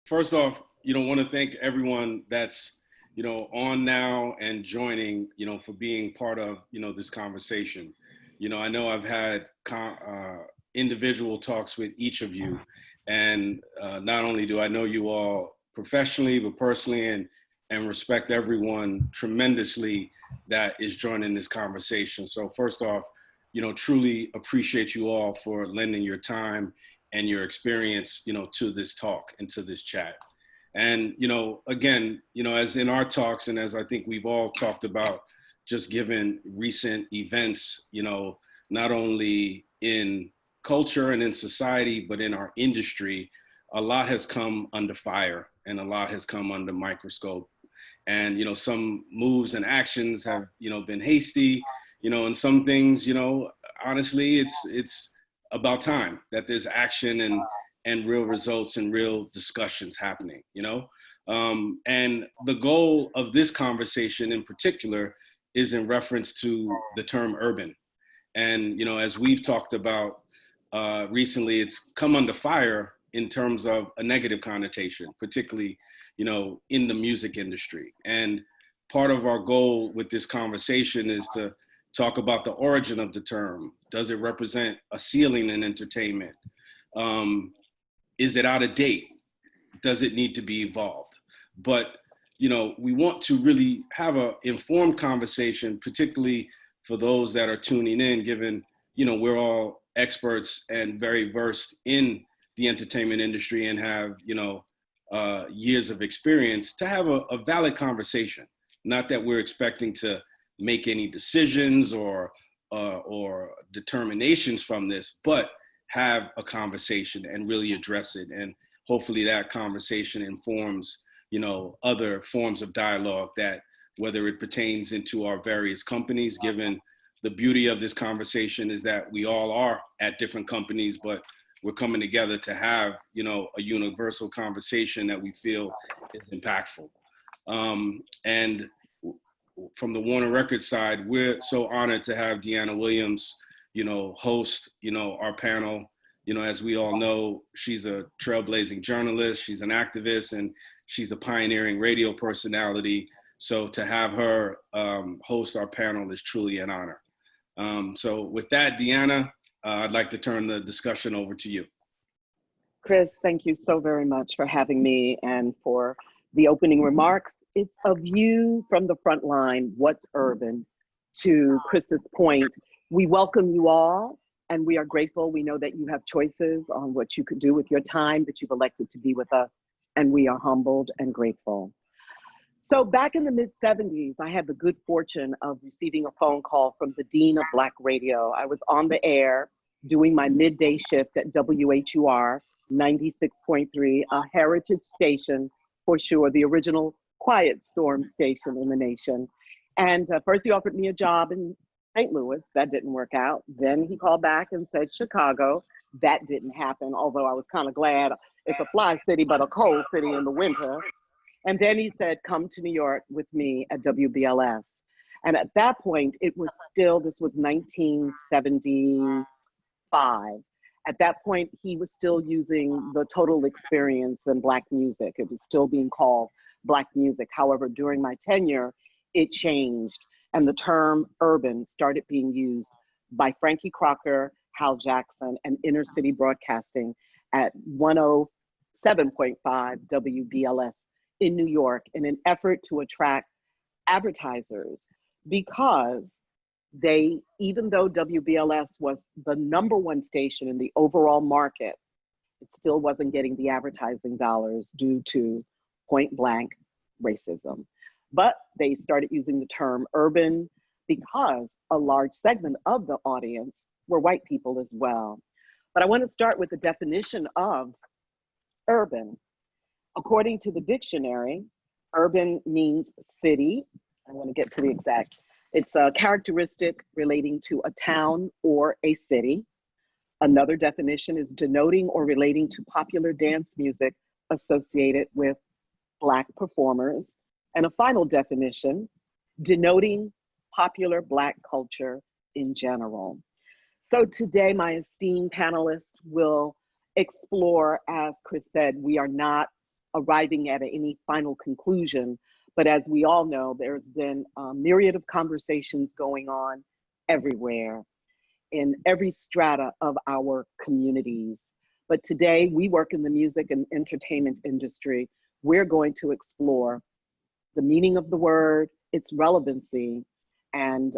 first off, want to thank everyone that's, on now and joining, for being part of, this conversation. I know I've had individual talks with each of you, and not only do I know you all professionally, but personally, and respect everyone tremendously that is joining this conversation. So first off, truly appreciate you all for lending your time and your experience, to this talk and to this chat. And, again, as in our talks, and as I think we've all talked about, just given recent events, not only in culture and in society, but in our industry, a lot has come under fire and a lot has come under microscope. And, some moves and actions have, been hasty, and some things, honestly, it's about time that there's action and real results and real discussions happening, and the goal of this conversation in particular is in reference to the term urban. And, as we've talked about recently, it's come under fire in terms of a negative connotation, particularly, in the music industry. And part of our goal with this conversation is to talk about the origin of the term. Does it represent a ceiling in entertainment? Is it out of date? Does it need to be evolved? But, we want to really have an informed conversation, particularly for those that are tuning in, given, we're all experts and very versed in the entertainment industry and have, years of experience, to have a valid conversation. Not that we're expecting to make any decisions or determinations from this, but have a conversation and really address it. And hopefully that conversation informs, other forms of dialogue, that whether it pertains into our various companies, given the beauty of this conversation is that we all are at different companies, but we're coming together to have, a universal conversation that we feel is impactful. And from the Warner Records side, we're so honored to have Dyana Williams, host, our panel. As we all know, she's a trailblazing journalist, she's an activist, and she's a pioneering radio personality. So to have her host our panel is truly an honor. So with that, Dyana, I'd like to turn the discussion over to you. Chris, thank you so very much for having me and for the opening remarks. It's a view from the front line, what's urban. To Chris's point, we welcome you all and we are grateful. We know that you have choices on what you could do with your time, that you've elected to be with us, and we are humbled and grateful. So back in the mid-'70s, I had the good fortune of receiving a phone call from the Dean of Black Radio. I was on the air doing my midday shift at WHUR 96.3, a heritage station for sure, the original quiet storm station in the nation. And first he offered me a job in St. Louis. That didn't work out. Then he called back and said Chicago. That didn't happen, although I was kind of glad. It's a fly city, but a cold city in the winter. And then he said, come to New York with me at WBLS. And at that point, it was still, this was 1975. At that point, he was still using the total experience in Black music. It was still being called Black music. However, during my tenure, it changed. And the term urban started being used by Frankie Crocker, Hal Jackson, and Inner City Broadcasting at 107.5 WBLS in New York in an effort to attract advertisers, because they, even though WBLS was the #1 station in the overall market, it still wasn't getting the advertising dollars due to point blank racism. But they started using the term urban because a large segment of the audience were white people as well. But I want to start with the definition of urban. According to the dictionary, urban means city. I want to get to the exact. It's a characteristic relating to a town or a city. Another definition is denoting or relating to popular dance music associated with Black performers. And a final definition, denoting popular Black culture in general. So today, my esteemed panelists will explore, as Chris said, we are not arriving at any final conclusion. But as we all know, there's been a myriad of conversations going on everywhere in every strata of our communities. But today we work in the music and entertainment industry. We're going to explore the meaning of the word, its relevancy, and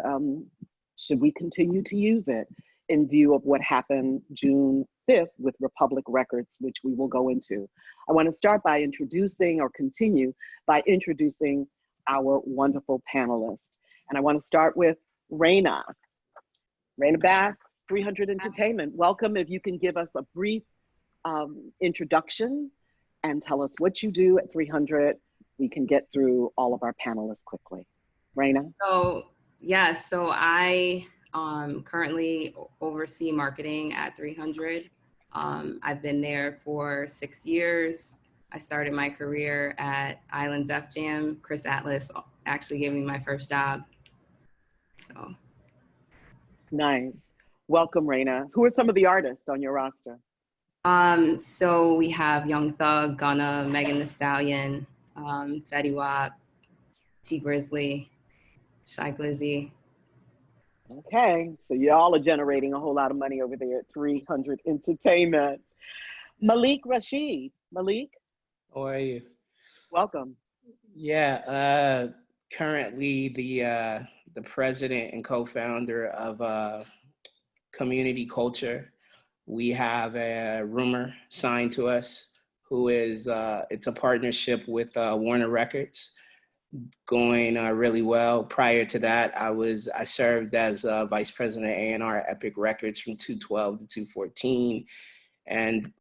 should we continue to use it in view of what happened June 5th with Republic Records, which we will go into. I want to start by introducing, or continue by introducing, our wonderful panelists. And I want to start with Rayna. Rayna Bass, 300 Entertainment. Welcome. If you can give us a brief introduction and tell us what you do at 300, we can get through all of our panelists quickly. Rayna? So I currently oversee marketing at 300. I've been there for 6 years. I started my career at Island Def Jam. Chris Atlas actually gave me my first job. So. Nice. Welcome, Rayna. Who are some of the artists on your roster? So we have Young Thug, Gunna, Megan Thee Stallion, Fetty Wap, T Grizzly, Shy Glizzy. Okay, so y'all are generating a whole lot of money over there at 300 Entertainment. Malik Rashid. Malik? How are you? Welcome. Yeah, currently the president and co-founder of Community Culture. We have a Rumor signed to us, who is, it's a partnership with Warner Records, going really well. Prior to that, I served as vice president of A&R at Epic Records from 2012 to 2014. And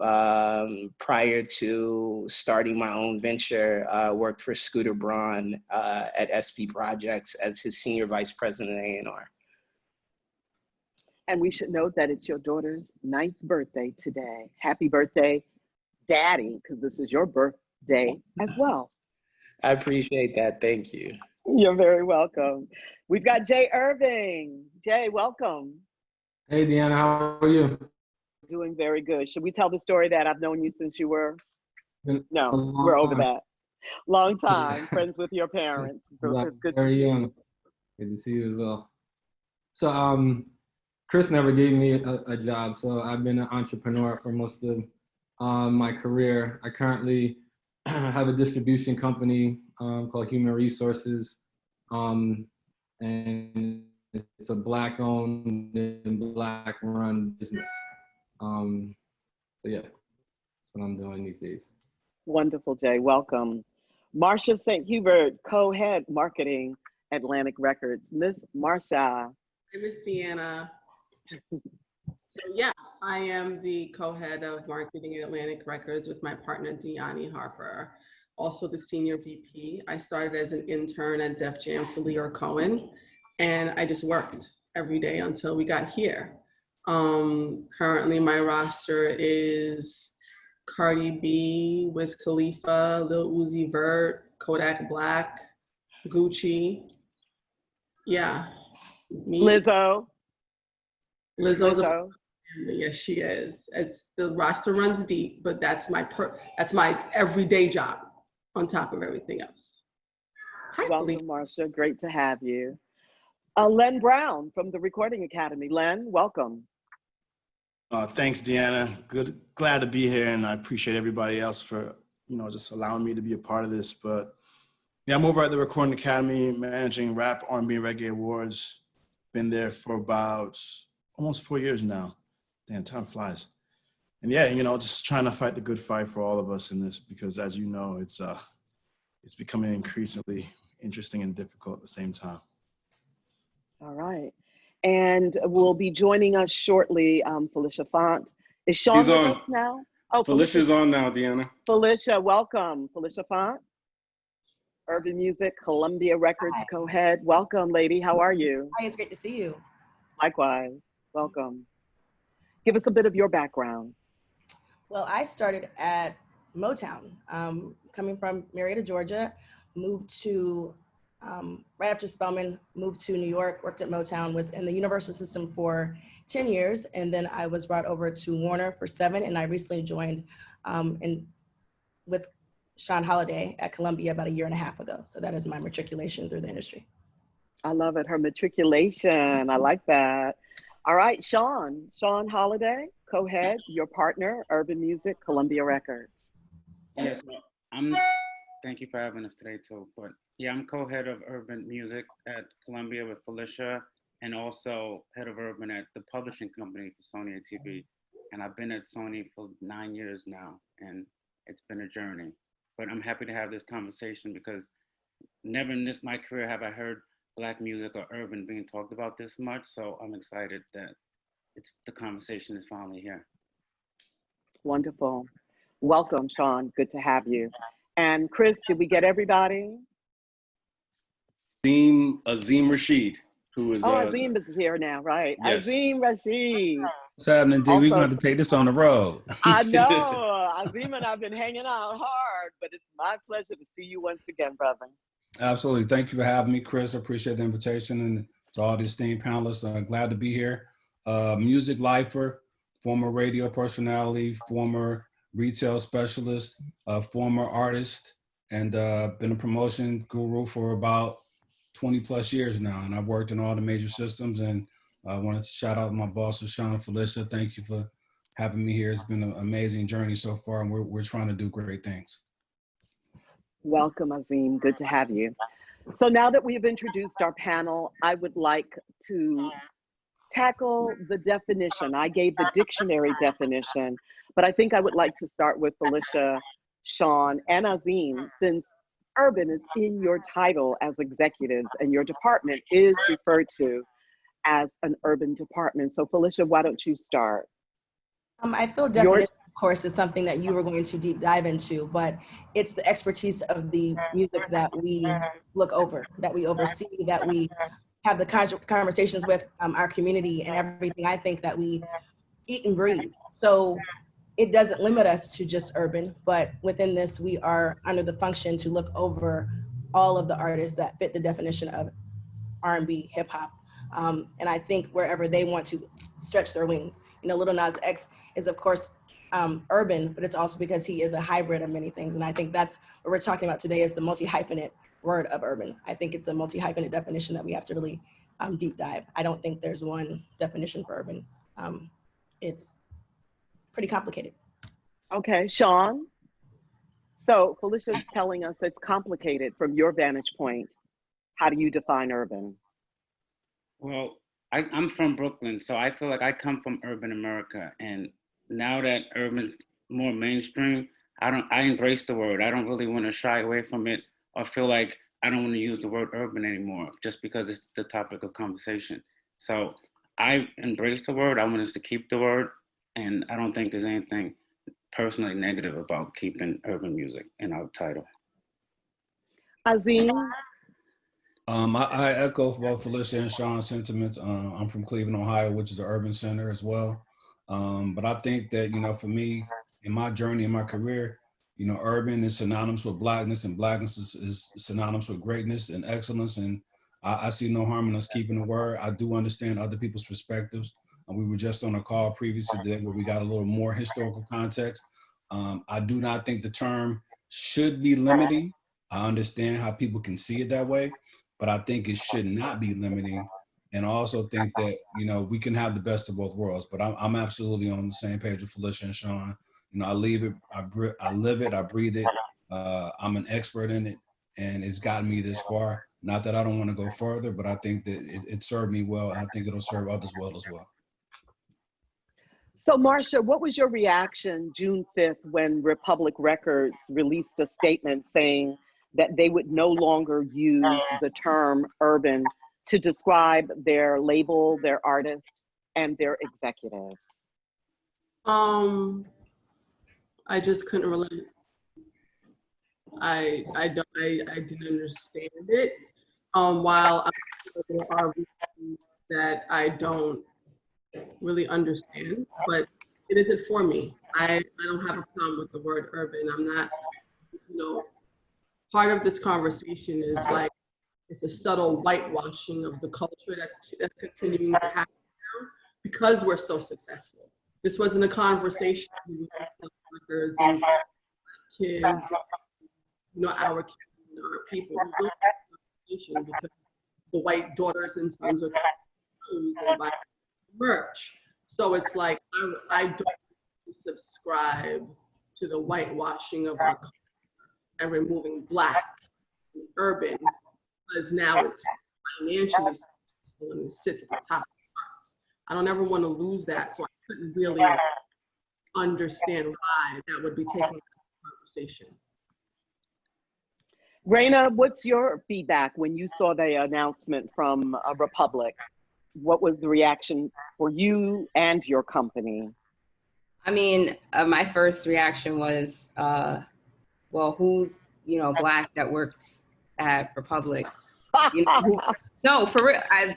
prior to starting my own venture, worked for Scooter Braun at SP Projects as his senior vice president of A&R. And we should note that it's your daughter's 9th birthday today. Happy birthday, Daddy, because this is your birthday as well. I appreciate that. Thank you. You're very welcome. We've got Jay Erving. Jay, welcome. Hey, Dyana, how are you? Doing very good. Should we tell the story that I've known you since you were? No, Long we're over time. that. Long time, friends with your parents. So it's good Very young. Good to see you as well. So Chris never gave me a job, so I've been an entrepreneur for most of my career. I currently have a distribution company called Human Resources, and it's a Black-owned and Black-run business. So yeah, that's what I'm doing these days. Wonderful, Jay. Welcome. Marsha St. Hubert, co-head marketing, Atlantic Records. Miss Marsha. Hi, Miss Dyana. So yeah, I am the co-head of marketing at Atlantic Records with my partner, Deani Harper, also the senior VP. I started as an intern at Def Jam for Leo Cohen, and I just worked every day until we got here. Currently my roster is Cardi B, Wiz Khalifa, Lil Uzi Vert, Kodak Black, Gucci. Yeah. Me. Lizzo. Lizzo's a, yes, she is. It's the roster runs deep, but that's my everyday job on top of everything else. Hi, welcome, Marsha. Great to have you. Len Brown from the Recording Academy. Len, welcome. Thanks, Dyana. Glad to be here, and I appreciate everybody else for just allowing me to be a part of this. But yeah, I'm over at the Recording Academy, managing Rap, R&B, and Reggae Awards. Been there for about almost 4 years now. Damn, time flies. And yeah, just trying to fight the good fight for all of us in this, because as you know, it's becoming increasingly interesting and difficult at the same time. All right. And will be joining us shortly, Phylicia Fant. Is Shawn with us now? Oh, Phylicia's on now, Dyana. Phylicia, welcome. Phylicia Fant, Urban Music, Columbia Records co-head. Welcome, lady. How are you? Hi, it's great to see you. Likewise. Welcome. Give us a bit of your background. Well, I started at Motown, coming from Marietta, Georgia, moved to, right after Spelman, moved to New York, worked at Motown, was in the Universal system for 10 years, and then I was brought over to Warner for 7, and I recently joined with Shawn Holiday at Columbia about a year and a half ago. So that is my matriculation through the industry. I love it. Her matriculation. I like that. All right, Shawn Holiday, co-head, your partner, Urban Music, Columbia Records. Yes, well, thank you for having us today too. But yeah, I'm co-head of Urban Music at Columbia with Phylicia, and also head of Urban at the publishing company for Sony ATV. And I've been at Sony for 9 years now, and it's been a journey. But I'm happy to have this conversation because never in my career have I heard Black music or urban being talked about this much. So I'm excited that the conversation is finally here. Wonderful. Welcome, Shawn. Good to have you. And Chris, did we get everybody? Azim Rashid, who is Azim is here now, right? Yes. Azim Rashid. What's happening, D? We're going to take this on the road. I know. Azim and I've been hanging out hard, but it's my pleasure to see you once again, brother. Absolutely. Thank you for having me, Chris. I appreciate the invitation, and to all the esteemed panelists. Glad to be here. Music lifer, former radio personality, former retail specialist, former artist, and been a promotion guru for about 20 plus years now. And I've worked in all the major systems, and I wanted to shout out my bosses, Shawn and Phylicia. Thank you for having me here. It's been an amazing journey so far, and we're trying to do great things. Welcome, Azim. Good to have you. So now that we've introduced our panel, I would like to tackle the definition. I gave the dictionary definition, but I think I would like to start with Phylicia, Shawn, and Azim, since urban is in your title as executives and your department is referred to as an urban department. So Phylicia, why don't you start? I feel definition, of course, is something that you were going to deep dive into, but it's the expertise of the music that we look over, that we oversee, that we have the conversations with our community and everything. I think that we eat and breathe. So it doesn't limit us to just urban, but within this, we are under the function to look over all of the artists that fit the definition of R&B, hip hop. And I think wherever they want to stretch their wings, you know, Little Nas X is of course urban, but it's also because he is a hybrid of many things. And I think that's what we're talking about today is the multi-hyphenate word of urban. I think it's a multi-hyphenate definition that we have to really deep dive. I don't think there's one definition for urban. It's pretty complicated. Okay, Shawn. So Phylicia's telling us it's complicated from your vantage point. How do you define urban? Well, I'm from Brooklyn, so I feel like I come from urban America. And now that urban's more mainstream, I embrace the word. I don't really want to shy away from it or feel like I don't want to use the word urban anymore just because it's the topic of conversation. So I embrace the word. I want us to keep the word. And I don't think there's anything personally negative about keeping urban music in our title. Azim? I echo both Phylicia and Shawn's sentiments. I'm from Cleveland, Ohio, which is an urban center as well. But I think that, you know, for me, in my journey, in my career, you know, urban is synonymous with Blackness, and Blackness is synonymous with greatness and excellence. And I see no harm in us keeping the word. I do understand other people's perspectives. We were just on a call previously today where we got a little more historical context. I do not think the term should be limiting. I understand how people can see it that way, but I think it should not be limiting. And I also think that, you know, we can have the best of both worlds, but I'm absolutely on the same page with Phylicia and Shawn. You know, I live it, I breathe it. I'm an expert in it, and it's gotten me this far. Not that I don't want to go further, but I think that it served me well. And I think it'll serve others well as well. So Marsha, what was your reaction June 5th when Republic Records released a statement saying that they would no longer use the term urban to describe their label, their artists, and their executives? I just couldn't relate. I didn't understand it. While there are reasons that I don't really understand, but it isn't for me. I don't have a problem with the word urban. I'm not, you know, part of this conversation is like, it's a subtle whitewashing of the culture that's continuing to happen now because we're so successful. This wasn't a conversation with records and kids our kids and our people. There's no because the white daughters and sons are confused and buy merch. So it's like, I don't subscribe to the whitewashing of our culture and removing Black and urban, because now it's financially successful and it sits at the top of the charts. I don't ever want to lose that, so I couldn't really understand why that would be taken out of the conversation. Rayna, what's your feedback when you saw the announcement from Republic? What was the reaction for you and your company? I mean, my first reaction was, well, who's, Black that works at Republic? No, for real. I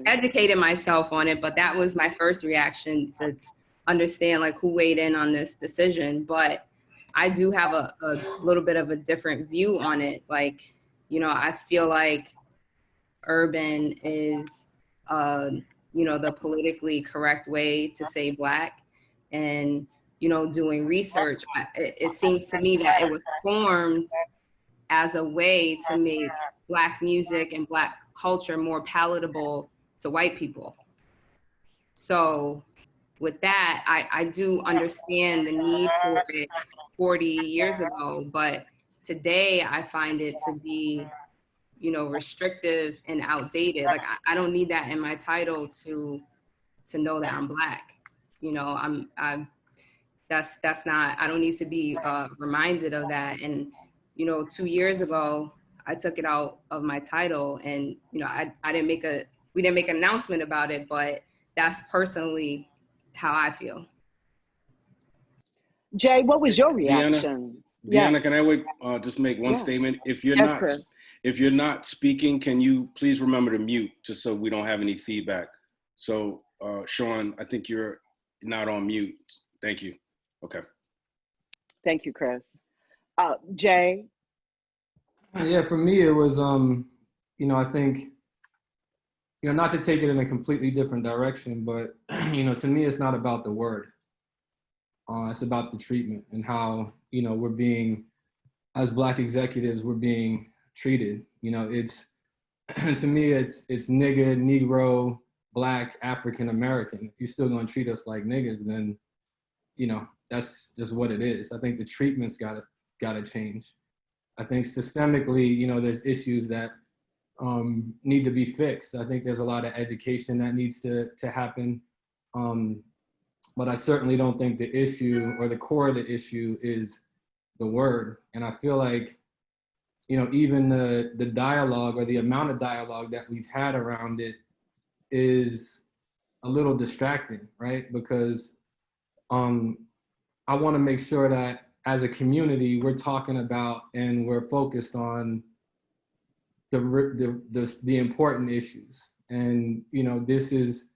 educated myself on it, but that was my first reaction to understand like who weighed in on this decision. But I do have a little bit of a different view on it. Like, I feel like urban is, the politically correct way to say Black. And, doing research, it seems to me that it was formed as a way to make Black music and Black culture more palatable to white people. So with that, I do understand the need for it 40 years ago, but today I find it to be, restrictive and outdated. Like I don't need that in my title to know that I'm Black. That's not, I don't need to be reminded of that. And 2 years ago, I took it out of my title, and we didn't make an announcement about it, but that's personally how I feel. Jay, what was your reaction? Dyana, can I just make one statement? If you're not speaking, can you please remember to mute, just so we don't have any feedback? So Shawn, I think you're not on mute. Thank you. Okay. Thank you, Chris. Jay? Yeah, for me, it was, I think, not to take it in a completely different direction, but, to me, it's not about the word. It's about the treatment and how, we're being, as Black executives, we're being treated. It's, to me, it's nigga, Negro, Black, African American. If you're still gonna treat us like niggas, then, that's just what it is. I think the treatment's gotta change. I think systemically, there's issues that need to be fixed. I think there's a lot of education that needs to happen. But I certainly don't think the issue or the core of the issue is the word. And I feel like, even the dialogue or the amount of dialogue that we've had around it is a little distracting, right? Because I want to make sure that as a community, we're talking about and we're focused on the important issues. And, this is,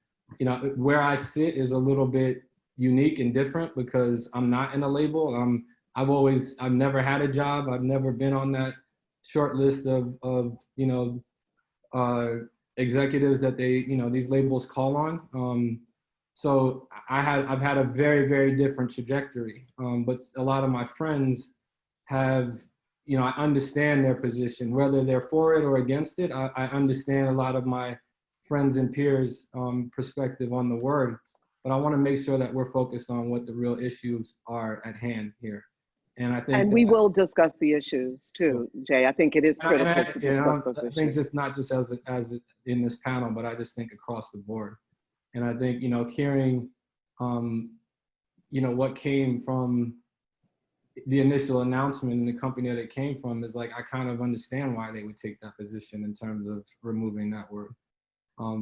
where I sit is a little bit unique and different because I'm not in a label. I've never had a job. I've never been on that short list of executives that they, these labels call on. So I've had a very, very different trajectory. But a lot of my friends have, I understand their position, whether they're for it or against it. I understand a lot of my friends and peers' perspective on the word, but I want to make sure that we're focused on what the real issues are at hand here. And I think we will discuss the issues too, Jay. I think it is critical to discuss those issues. I think just not just as in this panel, but I just think across the board. And I think, hearing, what came from the initial announcement and the company that it came from is like, I kind of understand why they would take that position in terms of removing that word. I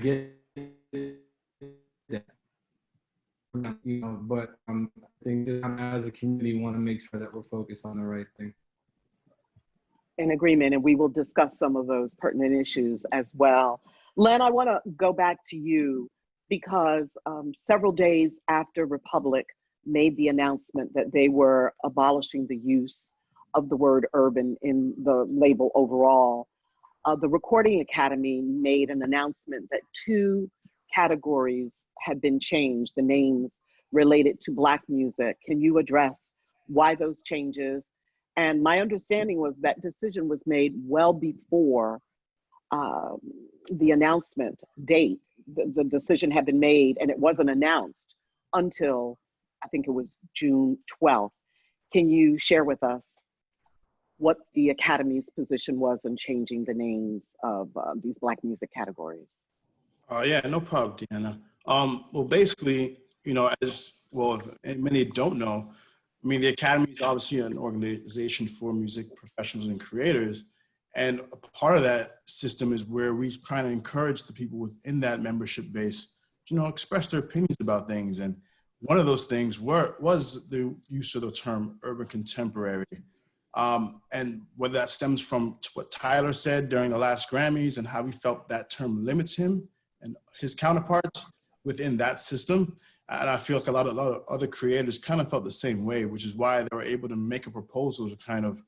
get that, but I think as a community, we want to make sure that we're focused on the right thing. In agreement, and we will discuss some of those pertinent issues as well. Len, I want to go back to you because several days after Republic made the announcement that they were abolishing the use of the word urban in the label overall, the Recording Academy made an announcement that 2 categories had been changed, the names related to Black music. Can you address why those changes? And my understanding was that decision was made well before the announcement date. The decision had been made and it wasn't announced until I think it was June 12th. Can you share with us what the Academy's position was in changing the names of these Black music categories? Yeah, no problem, Dyana. Well, basically, you know, as well, and many don't know, I mean, the Academy is obviously an organization for music professionals and creators. And a part of that system is where we try to encourage the people within that membership base, you know, express their opinions about things. And one of those things was the use of the term urban contemporary. And whether that stems from what Tyler said during the last Grammys and how he felt that term limits him and his counterparts within that system. And I feel like a lot of other creators kind of felt the same way, which is why they were able to make a proposal to kind of,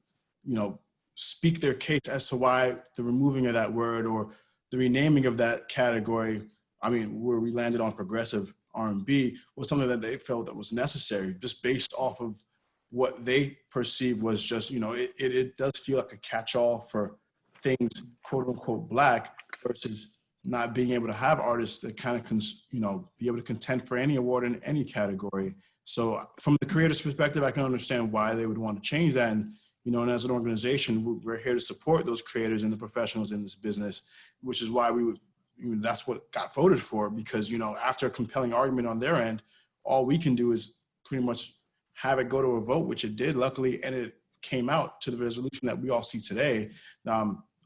you know, speak their case as to why the removing of that word or the renaming of that category, I mean, where we landed on progressive R&B, was something that they felt that was necessary, just based off of what they perceived was just, you know, it does feel like a catch-all for things, quote unquote, Black, versus not being able to have artists that kind of, you know, be able to contend for any award in any category. So from the creator's perspective, I can understand why they would want to change that. And, you know, and as an organization, we're here to support those creators and the professionals in this business, which is why we would, you know, that's what got voted for, because, you know, after a compelling argument on their end, all we can do is pretty much have it go to a vote, which it did, luckily, and it came out to the resolution that we all see today.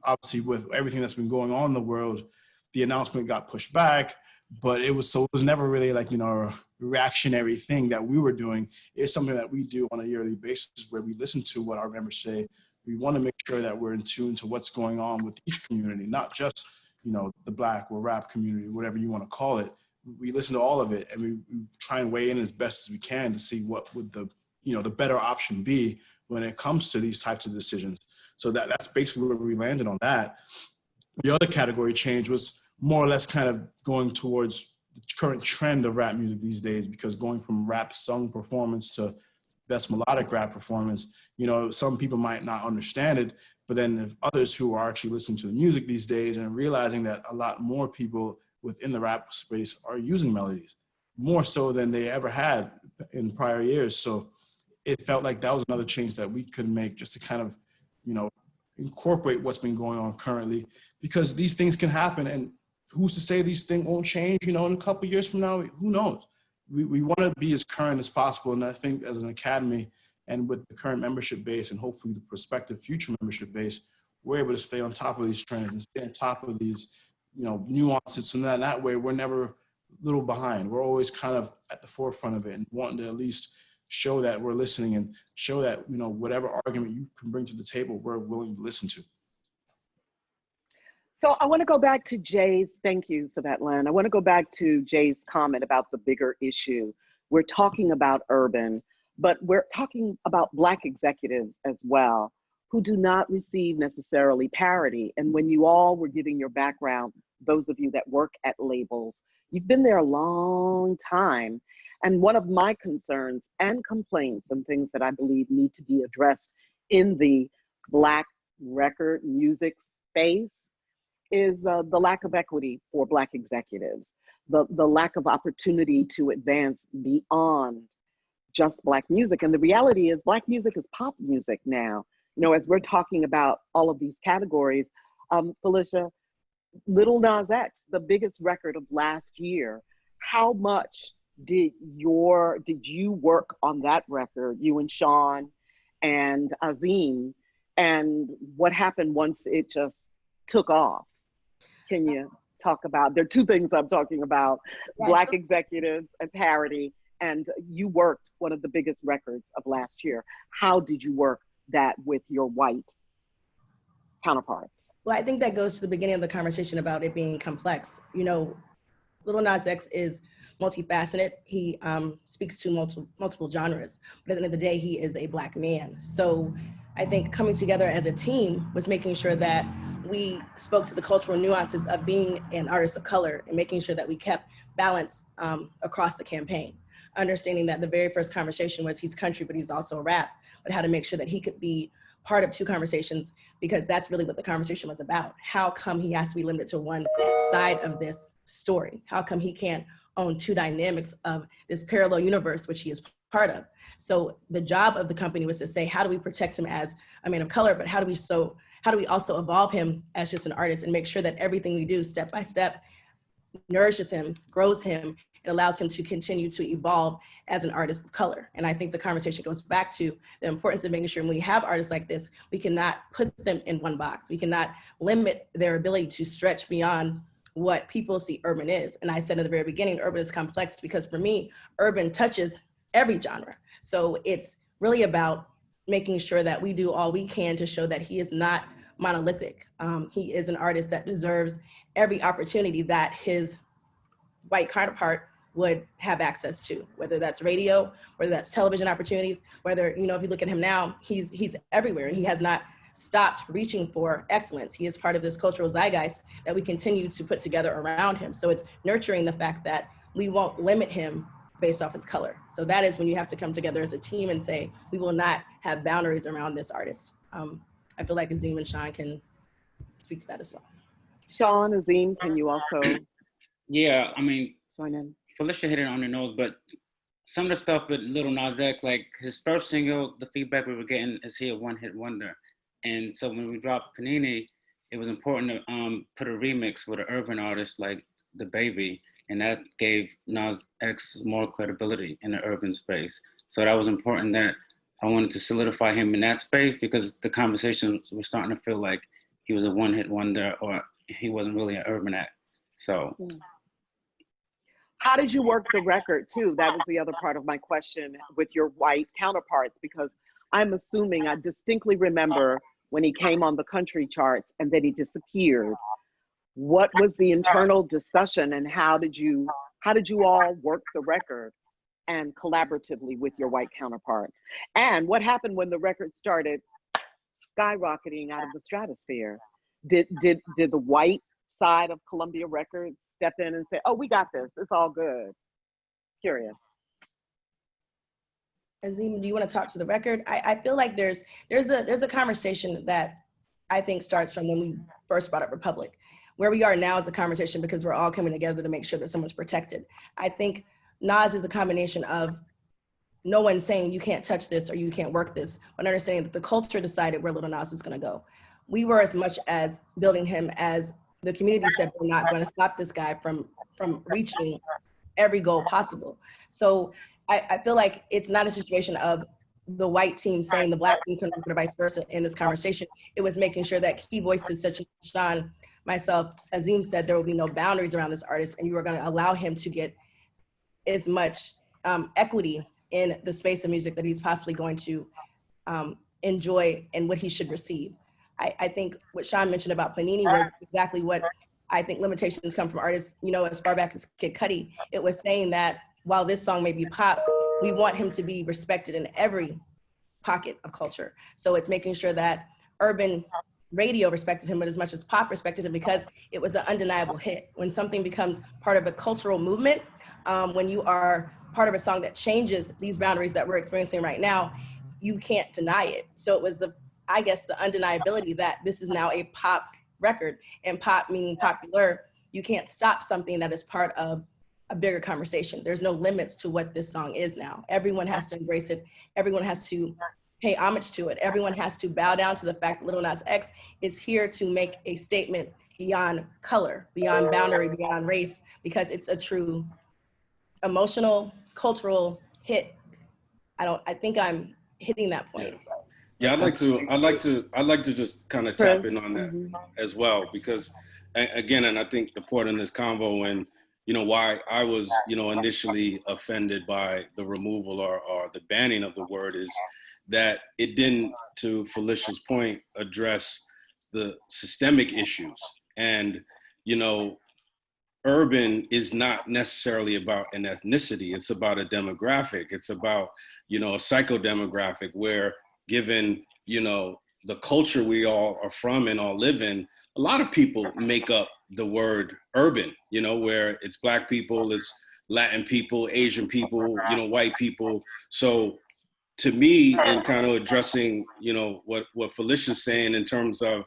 Obviously, with everything that's been going on in the world, the announcement got pushed back, but it was never really like, you know, a reactionary thing that we were doing. It's something that we do on a yearly basis where we listen to what our members say. We want to make sure that we're in tune to what's going on with each community, not just, you know, the Black or rap community, whatever you want to call it. We listen to all of it, and we try and weigh in as best as we can to see what would the, you know, the better option be when it comes to these types of decisions. So that's basically where we landed on that. The other category change was more or less kind of going towards the current trend of rap music these days, because going from rap sung performance to best melodic rap performance, you know, some people might not understand it, but then if others who are actually listening to the music these days and realizing that a lot more people within the rap space are using melodies, more so than they ever had in prior years. So it felt like that was another change that we could make, just to kind of, you know, incorporate what's been going on currently, because these things can happen, and who's to say these things won't change, you know, in a couple of years from now, who knows? We want to be as current as possible. And I think as an academy and with the current membership base and hopefully the prospective future membership base, we're able to stay on top of these trends and stay on top of these, you know, nuances. So that way we're never a little behind. We're always kind of at the forefront of it and wanting to at least show that we're listening and show that, you know, whatever argument you can bring to the table, we're willing to listen to. So I want to go back to Jay's, thank you for that, Len. I want to go back to Jay's comment about the bigger issue. We're talking about urban, but we're talking about Black executives as well, who do not receive necessarily parity. And when you all were giving your background, those of you that work at labels, you've been there a long time. And one of my concerns and complaints and things that I believe need to be addressed in the Black record music space is the lack of equity for Black executives, the lack of opportunity to advance beyond just Black music. And the reality is Black music is pop music now. You know, as we're talking about all of these categories, Phylicia, Little Nas X, the biggest record of last year, how much did you work on that record, you and Shawn and Azim, and what happened once it just took off? Can you talk about, there are two things I'm talking about, Black executives and parity, and you worked one of the biggest records of last year. How did you work that with your white counterparts? Well, I think that goes to the beginning of the conversation about it being complex. You know, Little Nas X is multifaceted. He speaks to multiple genres, but at the end of the day, he is a Black man. So I think coming together as a team was making sure that we spoke to the cultural nuances of being an artist of color and making sure that we kept balance across the campaign. understanding that the very first conversation was he's country, but he's also rap, but how to make sure that he could be part of two conversations, because that's really what the conversation was about. How come he has to be limited to one side of this story? How come he can't own two dynamics of this parallel universe, which he is part of? So the job of the company was to say, how do we protect him as a man of color, but how do we also evolve him as just an artist and make sure that everything we do step by step nourishes him, grows him, and allows him to continue to evolve as an artist of color. And I think the conversation goes back to the importance of making sure when we have artists like this, we cannot put them in one box. We cannot limit their ability to stretch beyond what people see urban is. And I said in the very beginning, urban is complex because for me, urban touches every genre. So it's really about making sure that we do all we can to show that he is not monolithic. He is an artist that deserves every opportunity that his white counterpart would have access to, whether that's radio, whether that's television opportunities, whether, you know, if you look at him now, he's everywhere and he has not stopped reaching for excellence. He is part of this cultural zeitgeist that we continue to put together around him. So it's nurturing the fact that we won't limit him based off his color. So that is when you have to come together as a team and say, we will not have boundaries around this artist. I feel like Azim and Shawn can speak to that as well. Shawn, Azim, can you also Yeah, I mean, join in? Phylicia hit it on the nose, but some of the stuff with Little Nas X, like his first single, the feedback we were getting is he a one-hit wonder. And so when we dropped Panini, it was important to put a remix with an urban artist like The Baby, and that gave Nas X more credibility in the urban space. So that was important that I wanted to solidify him in that space because the conversations were starting to feel like he was a one-hit wonder or he wasn't really an urban act. So. How did you work the record too? That was the other part of my question with your white counterparts, because I'm assuming, I distinctly remember when he came on the country charts and then he disappeared. What was the internal discussion and how did you all work the record and collaboratively with your white counterparts? And what happened when the record started skyrocketing out of the stratosphere? Did the white side of Columbia Records step in and say, oh, we got this, it's all good? Curious. Azim, do you want to talk to the record? I feel like there's a conversation that I think starts from when we first brought up Republic. Where we are now is a conversation because we're all coming together to make sure that someone's protected. I think Nas is a combination of no one saying you can't touch this or you can't work this, but understanding that the culture decided where Little Nas was going to go. We were as much as building him as the community said, we're not going to stop this guy from reaching every goal possible. So I feel like it's not a situation of the white team saying the black team couldn't, or vice versa in this conversation. It was making sure that key voices such as Shawn, myself, Azim said there will be no boundaries around this artist and you are going to allow him to get as much equity in the space of music that he's possibly going to enjoy and what he should receive. I think what Shawn mentioned about Panini was exactly what I think limitations come from artists, you know, as far back as Kid Cudi. It was saying that while this song may be pop, we want him to be respected in every pocket of culture. So it's making sure that urban radio respected him, but as much as pop respected him, because it was an undeniable hit. When something becomes part of a cultural movement, when you are part of a song that changes these boundaries that we're experiencing right now, you can't deny it. So it was the undeniability that this is now a pop record, and pop meaning popular. You can't stop something that is part of a bigger conversation. There's no limits to what this song is now. Everyone has to embrace it. Everyone has to pay homage to it. Everyone has to bow down to the fact that Lil Nas X is here to make a statement beyond color, beyond boundary, beyond race, because it's a true emotional, cultural hit. I think I'm hitting that point. Yeah, I'd like to just kind of tap in on that as well, because again, and I think the point in this convo and, you know, why I was, you know, initially offended by the removal or the banning of the word is that it didn't, to Phylicia's point, address the systemic issues. And, you know, urban is not necessarily about an ethnicity. It's about a demographic. It's about, you know, a psychodemographic where, given, you know, the culture we all are from and all live in, a lot of people make up the word urban, you know, where it's Black people, it's Latin people, Asian people, you know, white people. So to me, and kind of addressing, you know, what Phylicia's saying in terms of,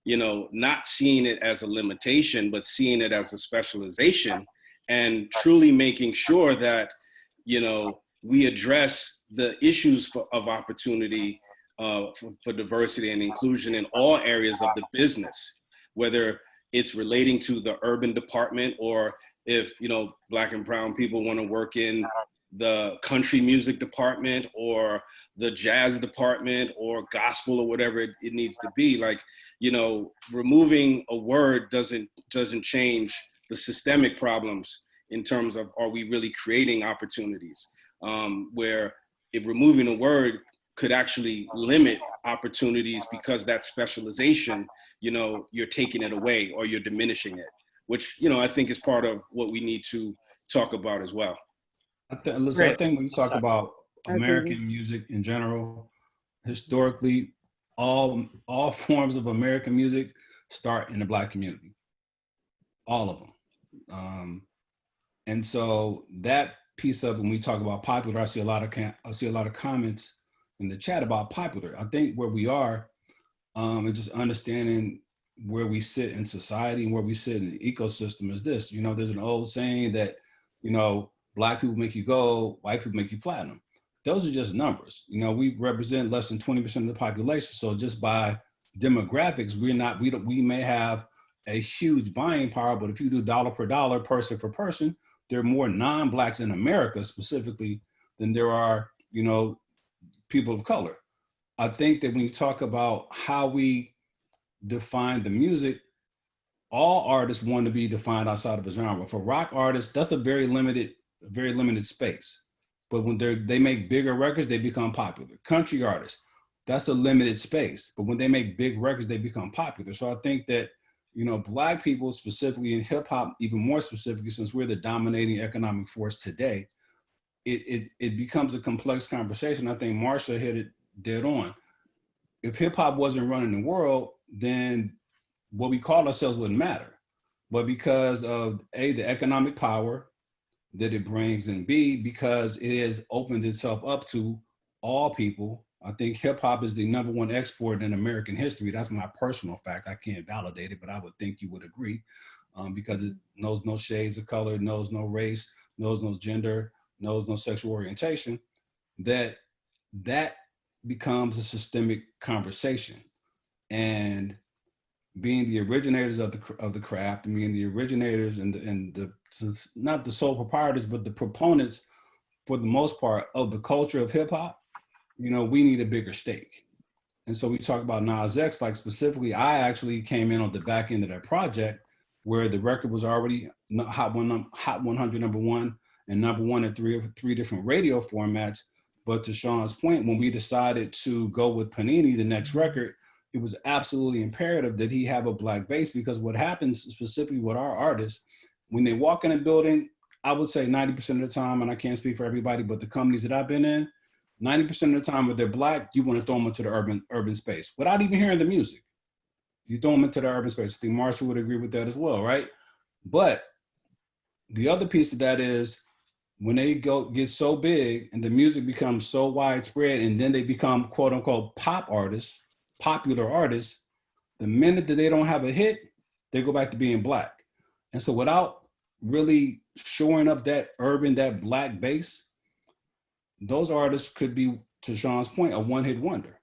you know, not seeing it as a limitation, but seeing it as a specialization, and truly making sure that, you know, we address the issues of opportunity for diversity and inclusion in all areas of the business, whether it's relating to the urban department, or if, you know, Black and brown people want to work in the country music department or the jazz department or gospel or whatever it needs to be. Like, you know, removing a word doesn't change the systemic problems in terms of, are we really creating opportunities? Where if removing a word could actually limit opportunities, because that specialization, you know, you're taking it away or you're diminishing it, which, you know, I think is part of what we need to talk about as well. I think when you talk about American music in general, historically, all forms of American music start in the Black community, all of them. And so that piece of, when we talk about popular, I see a lot of comments in the chat about popular. I think where we are, and just understanding where we sit in society and where we sit in the ecosystem is this. You know, there's an old saying that, you know, Black people make you gold, white people make you platinum. Those are just numbers. You know, we represent less than 20% of the population. So just by demographics, we may have a huge buying power, but if you do dollar per dollar, person for person, there are more non-Blacks in America specifically than there are, you know, people of color. I think that when you talk about how we define the music, all artists want to be defined outside of a genre. For rock artists, that's a very limited space. But when they make bigger records, they become popular. Country artists, that's a limited space. But when they make big records, they become popular. So I think that, you know, Black people, specifically in hip hop, even more specifically, since we're the dominating economic force today, it becomes a complex conversation. I think Marsha hit it dead on. If hip hop wasn't running the world, then what we call ourselves wouldn't matter. But because of A, the economic power that it brings, and B, because it has opened itself up to all people, I think hip hop is the #1 export in American history. That's my personal fact. I can't validate it, but I would think you would agree, because it knows no shades of color, knows no race, knows no gender, knows no sexual orientation. That becomes a systemic conversation. And being the originators of the craft, being the originators and the not the sole proprietors, but the proponents, for the most part, of the culture of hip hop, you know, we need a bigger stake. And so we talk about Nas X, like specifically, I actually came in on the back end of that project where the record was already Hot 100 #1 and #1 in three different radio formats. But to Shawn's point, when we decided to go with Panini, the next record, it was absolutely imperative that he have a Black base, because what happens specifically with our artists, when they walk in a building, I would say 90% of the time, and I can't speak for everybody, but the companies that I've been in, 90% of the time, if they're Black, you want to throw them into the urban space without even hearing the music. You throw them into the urban space. I think Marsha would agree with that as well, right? But the other piece of that is, when they get so big and the music becomes so widespread, and then they become quote unquote pop artists, popular artists, the minute that they don't have a hit, they go back to being Black. And so without really shoring up that urban, that Black base, those artists could be, to Shawn's point, a one-hit wonder.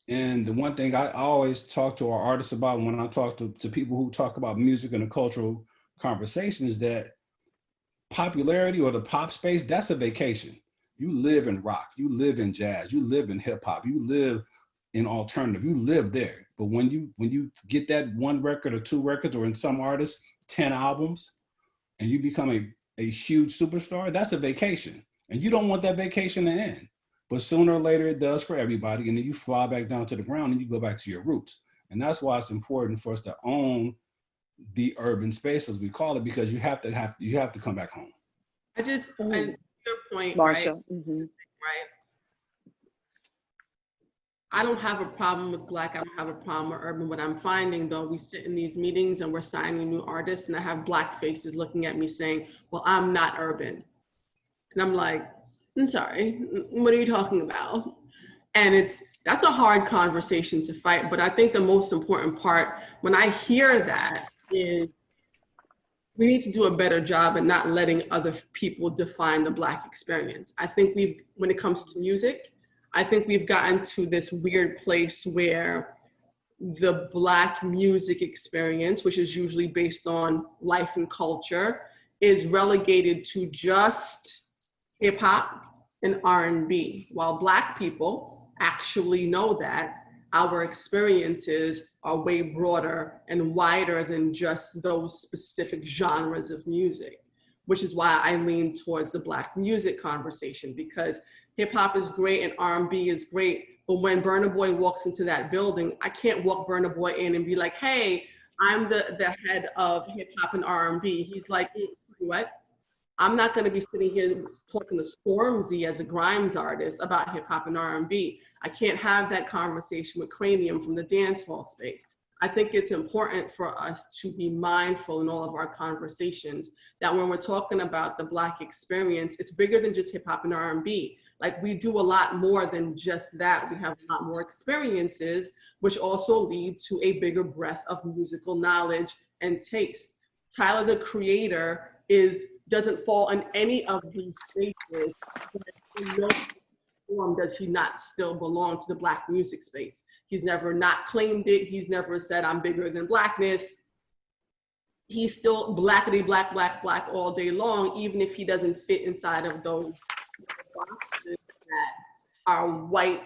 And the one thing I always talk to our artists about when I talk to people who talk about music in a cultural conversation is that popularity, or the pop space, that's a vacation. You live in rock, you live in jazz, you live in hip hop, you live in alternative, you live there. But when you get that one record or two records, or in some artists, 10 albums, and you become a huge superstar, that's a vacation. And you don't want that vacation to end. But sooner or later it does for everybody, and then you fly back down to the ground and you go back to your roots. And that's why it's important for us to own the urban space, as we call it, because you have to come back home. And your point, Marsha. right? Right. I don't have a problem with Black. I don't have a problem with urban. What I'm finding though, we sit in these meetings and we're signing new artists and I have Black faces looking at me saying, well, I'm not urban. And I'm like, I'm sorry, what are you talking about? And that's a hard conversation to fight. But I think the most important part when I hear that is we need to do a better job at not letting other people define the Black experience. I think when it comes to music, I think we've gotten to this weird place where the Black music experience, which is usually based on life and culture, is relegated to just hip hop and R&B, while Black people actually know that our experiences are way broader and wider than just those specific genres of music, which is why I lean towards the Black music conversation, because hip hop is great and R&B is great, but when Burna Boy walks into that building, I can't walk Burna Boy in and be like, hey, I'm the head of hip hop and R&B. He's like, what? I'm not gonna be sitting here talking to Stormzy as a Grimes artist about hip hop and R&B. I can't have that conversation with Cranium from the dance hall space. I think it's important for us to be mindful in all of our conversations that when we're talking about the Black experience, it's bigger than just hip hop and R&B. Like we do a lot more than just that. We have a lot more experiences, which also lead to a bigger breadth of musical knowledge and taste. Tyler, the Creator, doesn't fall in any of these spaces. In no form does he not still belong to the Black music space. He's never not claimed it. He's never said, I'm bigger than Blackness. He's still blackity black, black, black all day long, even if he doesn't fit inside of those boxes that our white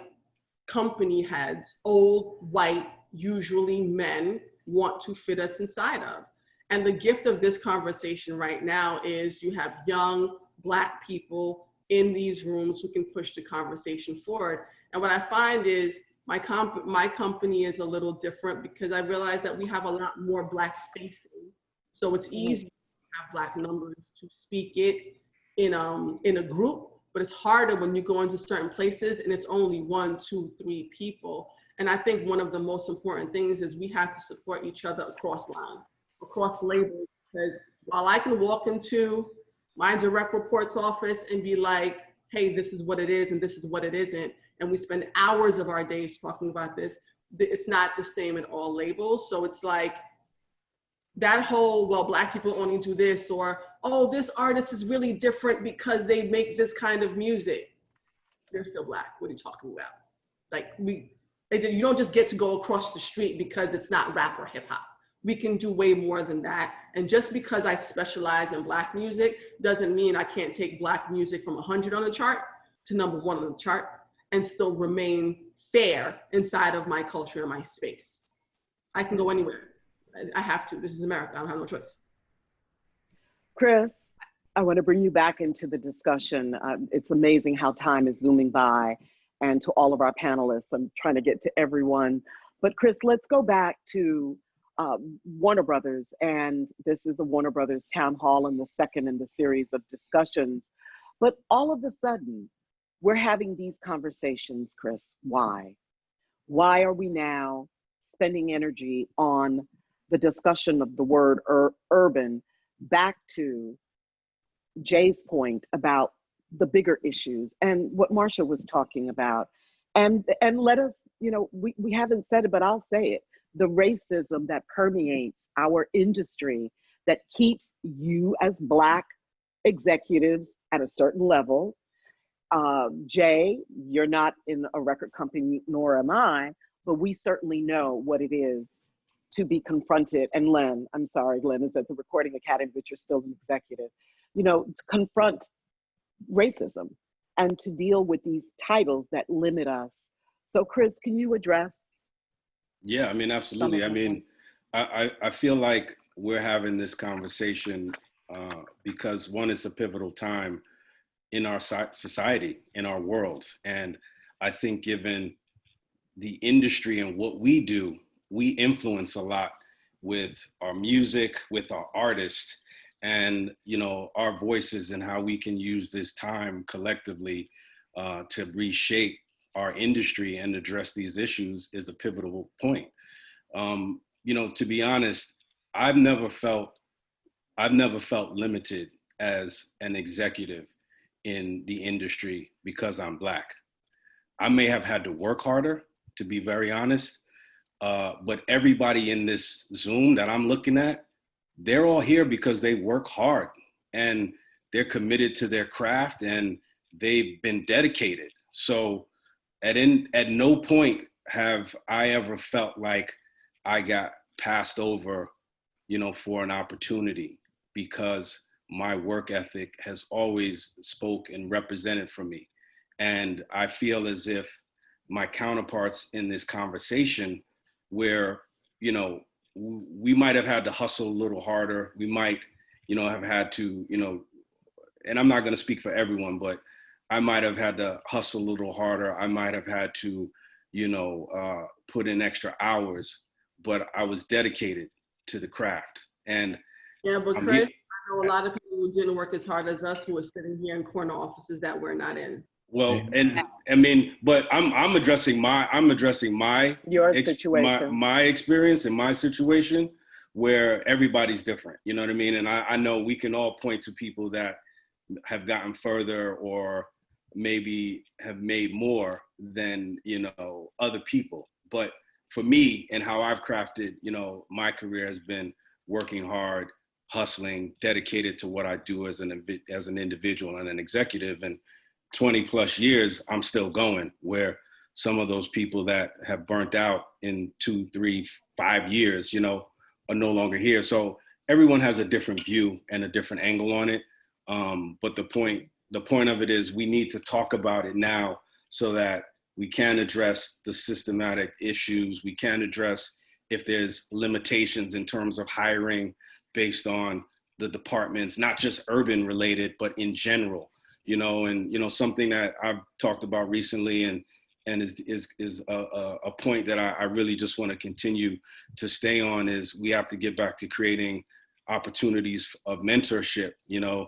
company heads, old, white, usually men, want to fit us inside of. And the gift of this conversation right now is you have young Black people in these rooms who can push the conversation forward. And what I find is my company is a little different because I realize that we have a lot more Black faces. So it's easy to have Black numbers to speak it in a group, but it's harder when you go into certain places and it's only 1, 2, 3 people. And I think one of the most important things is we have to support each other across lines, across labels, because while I can walk into my direct report's office and be like, hey, this is what it is and this is what it isn't, and we spend hours of our days talking about this, it's not the same at all labels. So it's like that whole, well, Black people only do this, or, oh, this artist is really different because they make this kind of music. They're still Black, what are you talking about? Like you don't just get to go across the street because it's not rap or hip hop. We can do way more than that. And just because I specialize in Black music doesn't mean I can't take Black music from 100 on the chart to #1 on the chart and still remain fair inside of my culture and my space. I can go anywhere. I have to. This is America. I don't have no choice. Chris, I want to bring you back into the discussion. It's amazing how time is zooming by, and to all of our panelists. I'm trying to get to everyone. But Chris, let's go back to Warner Brothers, and this is the Warner Brothers Town Hall and the second in the series of discussions. But all of a sudden, we're having these conversations, Chris. Why? Why are we now spending energy on the discussion of the word urban, back to Jay's point about the bigger issues and what Marsha was talking about? And let us, we haven't said it, but I'll say it. The racism that permeates our industry that keeps you as Black executives at a certain level. Jay, you're not in a record company, nor am I, but we certainly know what it is to be confronted. And Len, I'm sorry, Len is at the Recording Academy, but you're still an executive. To confront racism and to deal with these titles that limit us. So Chris, can you address? Yeah, I mean, absolutely. I mean, I feel like we're having this conversation because one, it's a pivotal time in our society, in our world. And I think given the industry and what we do, we influence a lot with our music, with our artists, and our voices, and how we can use this time collectively to reshape our industry and address these issues is a pivotal point. You know, to be honest, I've never felt limited as an executive in the industry because I'm Black. I may have had to work harder, to be very honest, but everybody in this Zoom that I'm looking at, they're all here because they work hard and they're committed to their craft and they've been dedicated. So at no point have I ever felt like I got passed over, you know, for an opportunity, because my work ethic has always spoke and represented for me. And I feel as if my counterparts in this conversation, where, you know, we might have had to hustle a little harder. We might, you know, have had to, you know, and I'm not going to speak for everyone, but I might have had to hustle a little harder. I might have had to, you know, put in extra hours, but I was dedicated to the craft. And yeah, but Chris, I know a lot of people who didn't work as hard as us who are sitting here in corner offices that we're not in. Well, and I mean, but I'm addressing my situation, my experience and my situation, where everybody's different. You know what I mean? And I know we can all point to people that have gotten further or maybe have made more than, you know, other people. But for me and how I've crafted, you know, my career has been working hard, hustling, dedicated to what I do as an individual and an executive. And 20 plus years, I'm still going, where some of those people that have burnt out in 2, 3, 5 years, you know, are no longer here. So everyone has a different view and a different angle on it. But the point of it is we need to talk about it now so that we can address the systematic issues. We can address if there's limitations in terms of hiring based on the departments, not just urban related, but in general, you know. And, you know, something that I've talked about recently and is a point that I really just want to continue to stay on is we have to get back to creating opportunities of mentorship, you know,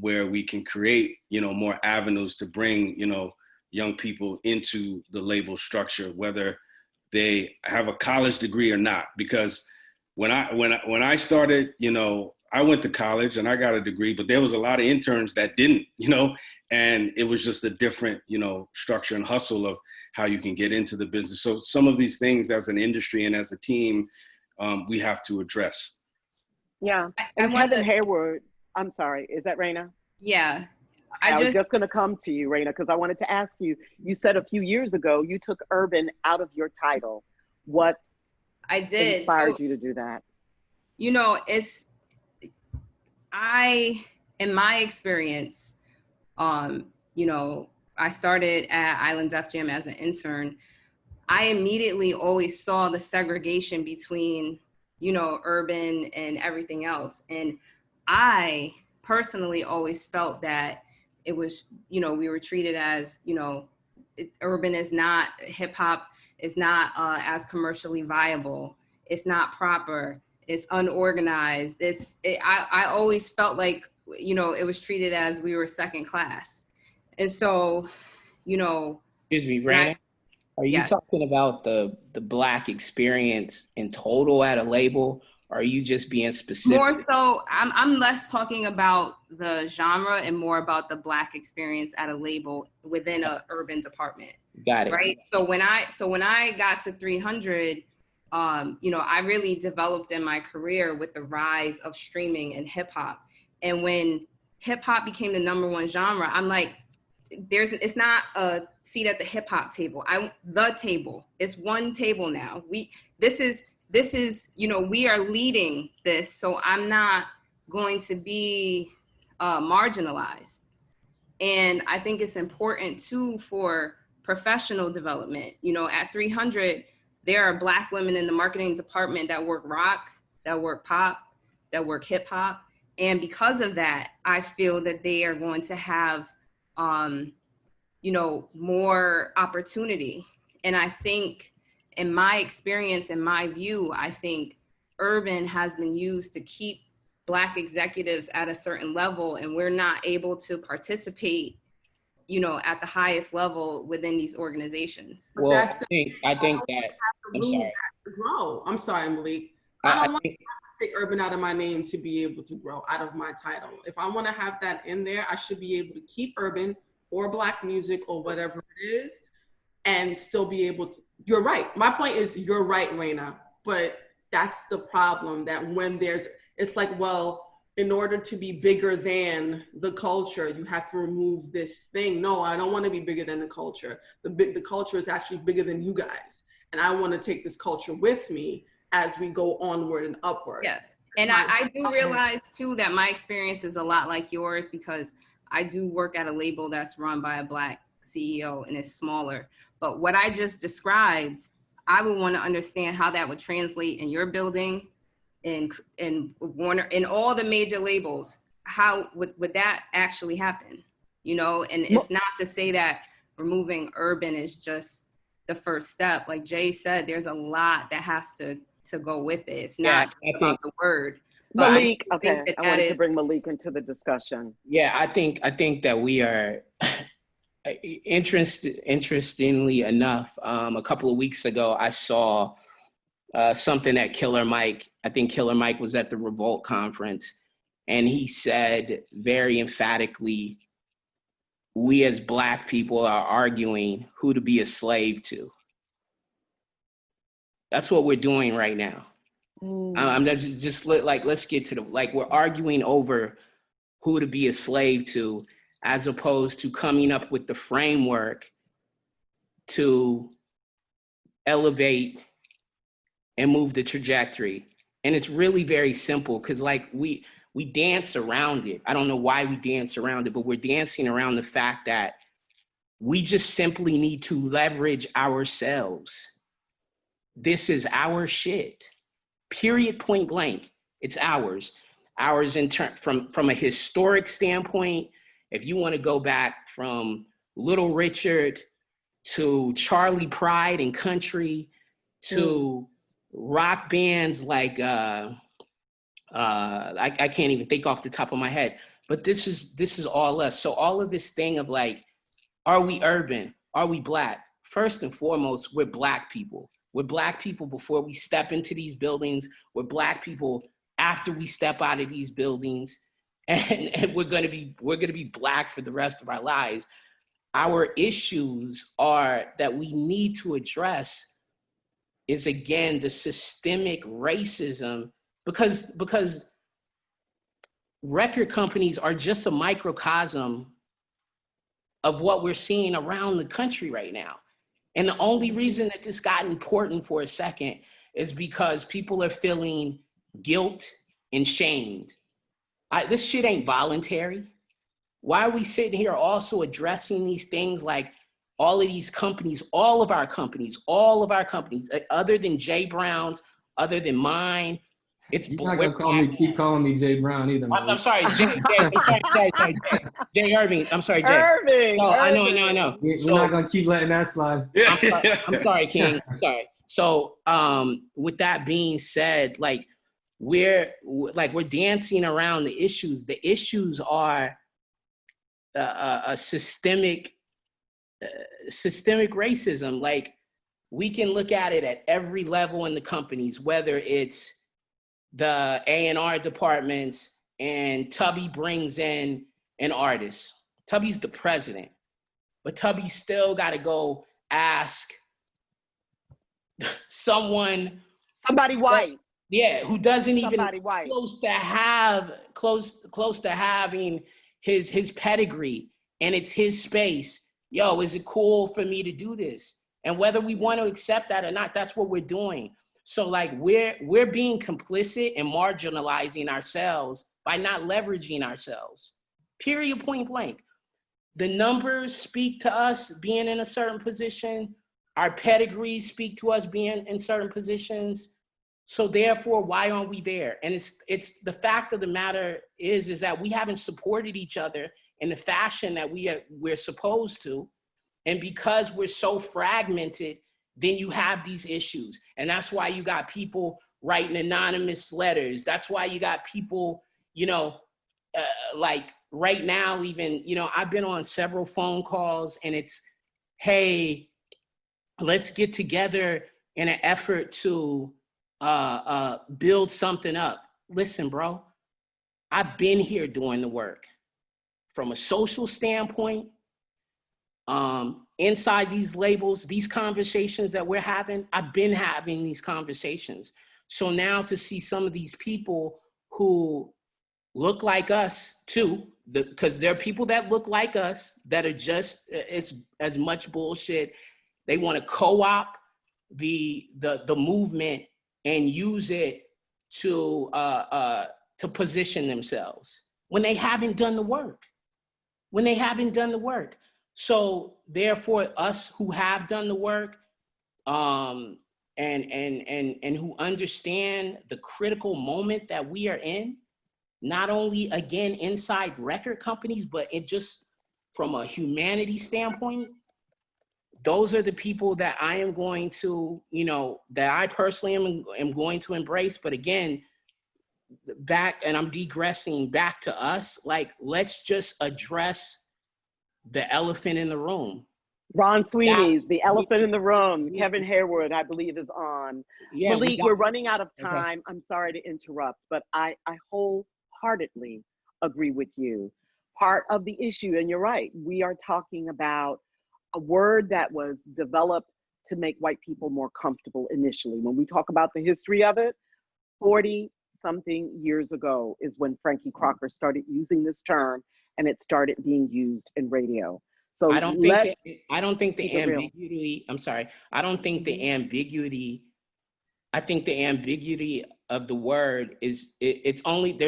where we can create, you know, more avenues to bring, you know, young people into the label structure, whether they have a college degree or not. Because when I started, you know, I went to college and I got a degree, but there was a lot of interns that didn't, you know, and it was just a different, you know, structure and hustle of how you can get into the business. So some of these things as an industry and as a team, we have to address. Yeah, and Kevin Hayward, I'm sorry, is that Rayna? Yeah. I was just going to come to you, Rayna, because I wanted to ask you, you said a few years ago you took urban out of your title. What I did inspired you to do that? You know, in my experience, you know, I started at Islands F Jam as an intern. I immediately always saw the segregation between, you know, urban and everything else. And I personally always felt that it was, you know, we were treated as, you know, urban is not, hip hop is not as commercially viable. It's not proper. It's unorganized. I always felt like, you know, it was treated as we were second class. And so, you know. Excuse me, Rayna, are you talking about the Black experience in total at a label? Or are you just being specific? More so, I'm less talking about the genre and more about the Black experience at a label within an urban department. Got it. Right. So when I got to 300, you know, I really developed in my career with the rise of streaming and hip hop. And when hip hop became the #1 genre, I'm like, it's not a seat at the hip hop table. The table. It's one table now. This is, you know, we are leading this, so I'm not going to be marginalized. And I think it's important too for professional development. You know, at 300, there are Black women in the marketing department that work rock, that work pop, that work hip hop. And because of that, I feel that they are going to have, you know, more opportunity. And I think, in my experience, in my view, I think urban has been used to keep Black executives at a certain level, and we're not able to participate you know, at the highest level within these organizations. Well, I think that, I'm sorry. To grow. I'm sorry, Malik. I don't want think, to take urban out of my name to be able to grow out of my title. If I want to have that in there, I should be able to keep urban or Black music or whatever it is and still be able to, you're right. My point is you're right, Rayna, but that's the problem, that when it's like, well, in order to be bigger than the culture, you have to remove this thing. No, I don't want to be bigger than the culture. The culture is actually bigger than you guys. And I want to take this culture with me as we go onward and upward. Yeah, and I do realize too that my experience is a lot like yours, because I do work at a label that's run by a Black CEO and it's smaller. But what I just described, I would want to understand how that would translate in your building, in Warner, in all the major labels. How would that actually happen? You know, and it's not to say that removing urban is just the first step. Like Jay said, there's a lot that has to go with it. It's not about the word. But Malik, I wanted to bring Malik into the discussion. Yeah, I think that we are, interestingly enough, a couple of weeks ago, I saw something that Killer Mike, I think Killer Mike was at the Revolt conference, and he said very emphatically, we as Black people are arguing who to be a slave to. That's what we're doing right now. I'm just like, let's get to we're arguing over who to be a slave to, as opposed to coming up with the framework to elevate and move the trajectory. And it's really very simple, because like we dance around it. I don't know why we dance around it, but we're dancing around the fact that we just simply need to leverage ourselves. This is our shit. Period, point blank. It's ours. Ours in from a historic standpoint. If you want to go back from Little Richard to Charlie Pride and Country to rock bands like I can't even think off the top of my head, but this is all us. So all of this thing of like, are we urban? Are we Black? First and foremost, we're Black people. We're Black people before we step into these buildings. We're Black people after we step out of these buildings, and we're gonna be Black for the rest of our lives. Our issues are that we need to address is, again, the systemic racism, because record companies are just a microcosm of what we're seeing around the country right now. And the only reason that this got important for a second is because people are feeling guilt and shamed. This shit ain't voluntary. Why are we sitting here also addressing these things like all of these companies, all of our companies, other than Jay Brown's, other than mine? You're not gonna keep calling me Jay Brown either. I'm sorry, Jay Erving. I'm sorry, Jay. Erving. No, I know. We're not gonna keep letting that slide. I'm sorry, King. I'm sorry. So, with that being said, like we're dancing around the issues. The issues are a systemic racism. Like we can look at it at every level in the companies, whether it's the A&R departments and Tubby brings in an artist. Tubby's the president, but Tubby still got to go ask somebody white. Who doesn't even white. close to having his pedigree, and it's his space. Yo, is it cool for me to do this? And whether we want to accept that or not, that's what we're doing. So like we're being complicit and marginalizing ourselves by not leveraging ourselves. Period, point blank. The numbers speak to us being in a certain position. Our pedigrees speak to us being in certain positions. So therefore, why aren't we there? And it's the fact of the matter is that we haven't supported each other in the fashion that we're supposed to. And because we're so fragmented, then you have these issues. And that's why you got people writing anonymous letters. That's why you got people, like right now, even, you know, I've been on several phone calls and it's, hey, let's get together in an effort to build something up. Listen, bro, I've been here doing the work from a social standpoint, inside these labels, these conversations that we're having, I've been having these conversations. So now to see some of these people who look like us too, because there are people that look like us that are just as much bullshit. They want to co-opt the movement and use it to position themselves when they haven't done the work. So therefore, us who have done the work, and who understand the critical moment that we are in, not only again inside record companies, but it just from a humanity standpoint, those are the people that I am going to, you know, that I personally am going to embrace. But again, back, and I'm digressing back to us, like, let's just address the elephant in the room. Ron Sweeney's The Elephant in the Room. Kevin Harewood, I believe, is on. Yeah, Malik, we're running out of Okay. time. I'm sorry to interrupt, but I wholeheartedly agree with you. Part of the issue, and you're right, we are talking about a word that was developed to make white people more comfortable initially. When we talk about the history of it, 40-something years ago is when Frankie Crocker started using this term, and it started being used in radio. So I don't think the ambiguity, I'm sorry, I don't think the ambiguity, I think the ambiguity of the word is, there's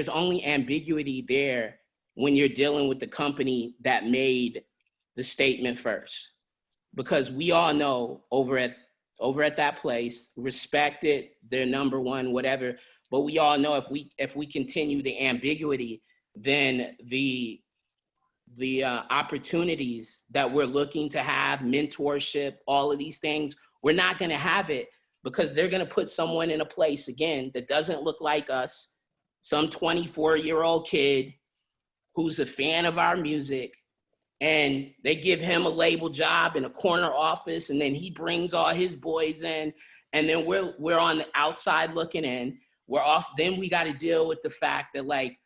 only ambiguity there when you're dealing with the company that made the statement first. Because we all know over at that place, respect it, they're number one, whatever. But we all know if we continue the ambiguity, then the opportunities that we're looking to have, mentorship, all of these things, we're not going to have it because they're going to put someone in a place again that doesn't look like us, some 24-year-old kid who's a fan of our music, and they give him a label job in a corner office, and then he brings all his boys in, and then we're on the outside looking in. Then we got to deal with the fact that, like,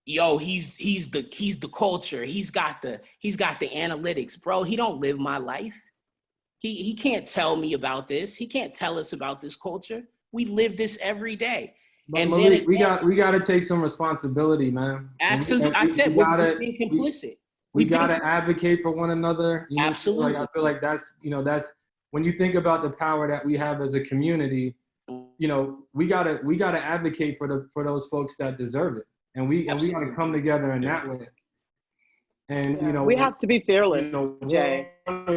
yo, he's the culture. He's got the analytics, bro. He don't live my life. He can't tell me about this. He can't tell us about this culture. We live this every day. But And Malik, then we got to take some responsibility, man. Absolutely, I said we're being complicit. We got to advocate for one another. You know, Absolutely. like, I feel like that's when you think about the power that we have as a community. You know, we gotta advocate for those folks that deserve it. And we got to come together in that way. And, you know, we have to be fearless, you know, Jay.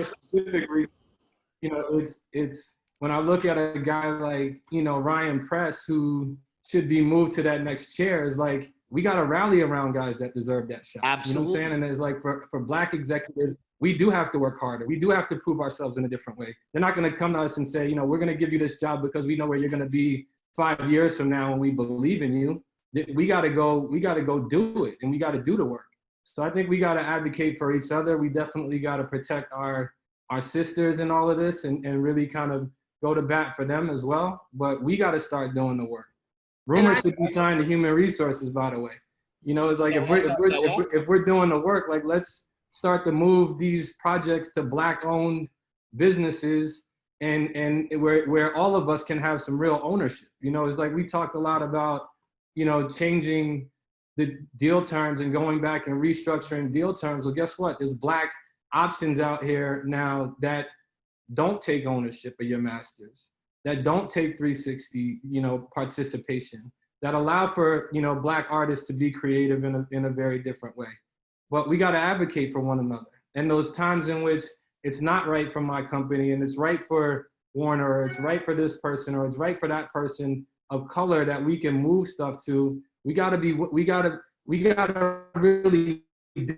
Specifically, you know, it's when I look at a guy like, you know, Ryan Press, who should be moved to that next chair, is like, we got to rally around guys that deserve that shot. Absolutely. You know what I'm saying? And it's like for Black executives, we do have to work harder. We do have to prove ourselves in a different way. They're not going to come to us and say, you know, we're going to give you this job because we know where you're going to be 5 years from now and we believe in you. We got to go do it, and we got to do the work. So I think we got to advocate for each other. We definitely got to protect our sisters in all of this and really kind of go to bat for them as well. But we got to start doing the work. Rumors should be signed to human resources, by the way. You know, it's like if we're doing the work, like, let's start to move these projects to Black-owned businesses and where all of us can have some real ownership. You know, it's like we talked a lot about, you know, changing the deal terms and going back and restructuring deal terms. Well, guess what? There's Black options out here now that don't take ownership of your masters, that don't take 360, you know, participation, that allow for, you know, Black artists to be creative in a very different way. But we got to advocate for one another. And those times in which it's not right for my company and it's right for Warner, or it's right for this person, or it's right for that person of color that we can move stuff to, we gotta really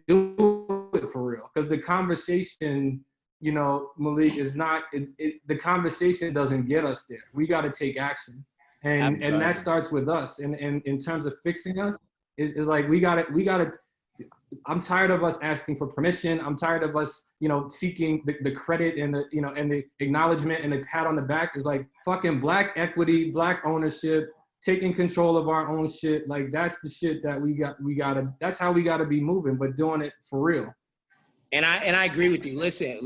do it for real. Because the conversation, you know, Malik, is not, the conversation doesn't get us there. We gotta take action. And that starts with us. And in terms of fixing us, It's like we gotta. I'm tired of us asking for permission. I'm tired of us, seeking the credit and the acknowledgement and the pat on the back. Is like fucking Black equity, Black ownership, taking control of our own shit. Like that's the shit that we gotta. That's how we gotta be moving, but doing it for real. And I agree with you. Listen,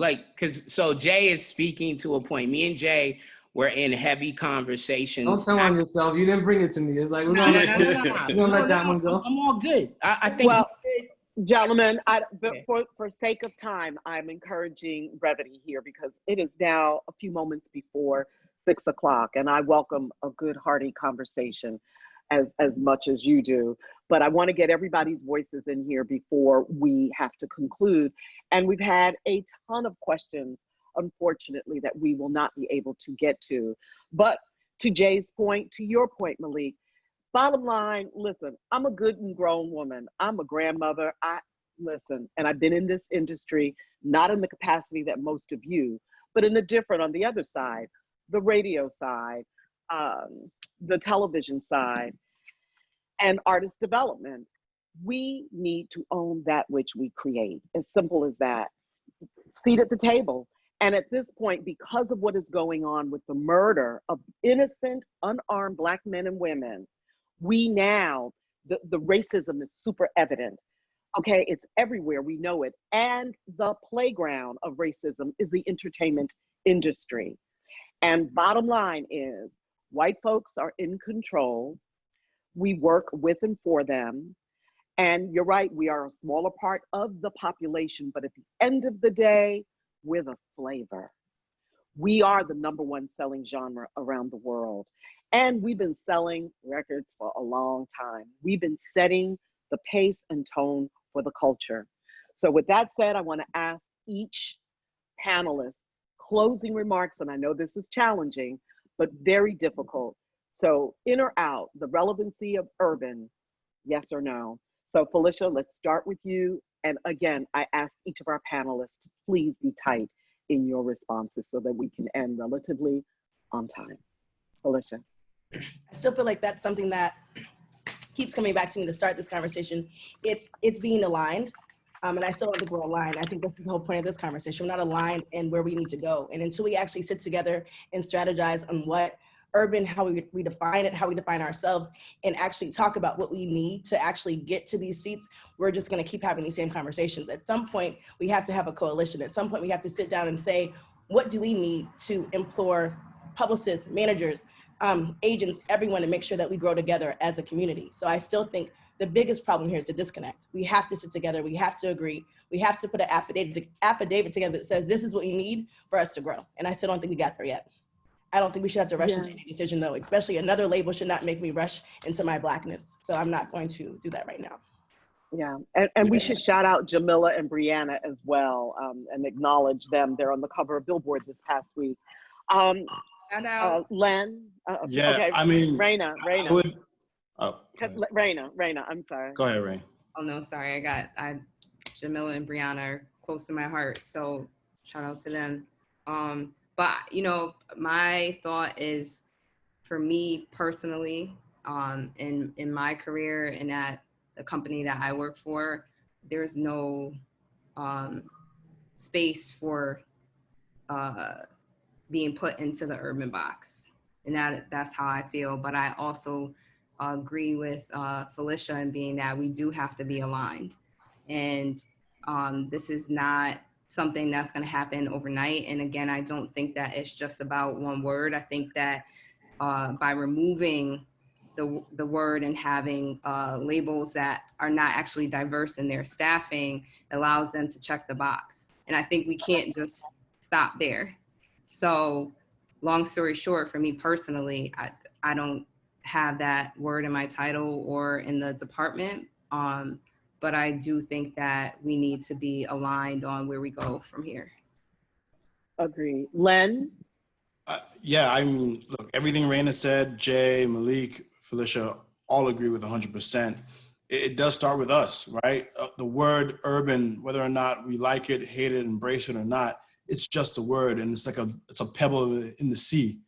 so Jay is speaking to a point. Me and Jay were in heavy conversations. Don't tell on yourself. You didn't bring it to me. It's like we're gonna let that one go. I'm all good. I think. Well, gentlemen, for sake of time, I'm encouraging brevity here because it is now a few moments before 6 o'clock, and I welcome a good, hearty conversation as much as you do. But I want to get everybody's voices in here before we have to conclude. And we've had a ton of questions, unfortunately, that we will not be able to get to. But to Jay's point, to your point, Malik, bottom line, listen, I'm a good and grown woman. I'm a grandmother. Listen, and I've been in this industry, not in the capacity that most of you, but in a different, on the other side, the radio side, the television side, and artist development. We need to own that which we create. As simple as that. Seat at the table. And at this point, because of what is going on with the murder of innocent, unarmed Black men and women, we now, the racism is super evident. Okay, it's everywhere, we know it. And the playground of racism is the entertainment industry. And bottom line is, white folks are in control. We work with and for them. And you're right, we are a smaller part of the population, but at the end of the day, we're the flavor. We are the #1 selling genre around the world. And we've been selling records for a long time. We've been setting the pace and tone for the culture. So with that said, I want to ask each panelist closing remarks, and I know this is challenging, but very difficult. So in or out, the relevancy of urban, yes or no? So Phylicia, let's start with you. And again, I ask each of our panelists to please be tight in your responses so that we can end relatively on time. Phylicia. I still feel like that's something that keeps coming back to me to start this conversation. It's being aligned. And I still don't think we're aligned. I think this is the whole point of this conversation. We're not aligned in where we need to go. And until we actually sit together and strategize on what urban, how we define it, how we define ourselves, and actually talk about what we need to actually get to these seats, we're just gonna keep having these same conversations. At some point, we have to have a coalition. At some point, we have to sit down and say, what do we need to implore publicists, managers, agents, everyone to make sure that we grow together as a community. So I still think the biggest problem here is the disconnect. We have to sit together, we have to agree, we have to put an affidavit together that says this is what we need for us to grow. And I still don't think we got there yet. I don't think we should have to rush into any decision though, especially another label should not make me rush into my Blackness. So I'm not going to do that right now. Yeah, and we should shout out Jamila and Brianna as well and acknowledge them. They're on the cover of Billboard this past week. Len? Yeah, okay. I mean, Rayna. Rayna, I'm sorry. Go ahead, Ray. Oh no, sorry, Jamila and Brianna are close to my heart, so shout out to them. But my thought is, for me personally, in my career and at the company that I work for, there's no space for being put into the urban box, and that's how I feel. But I also agree with Phylicia in being that we do have to be aligned, and this is not something that's going to happen overnight. And again, I don't think that it's just about one word. I think that by removing the word and having labels that are not actually diverse in their staffing allows them to check the box. And I think we can't just stop there. So long story short, for me personally, I don't have that word in my title or in the department. But I do think that we need to be aligned on where we go from here. Agree. Len? Yeah, I mean, look, everything Rayna said, Jay, Malik, Phylicia, all agree with 100%. It does start with us, right? The word urban, whether or not we like it, hate it, embrace it or not, it's just a word, and it's a pebble in the sea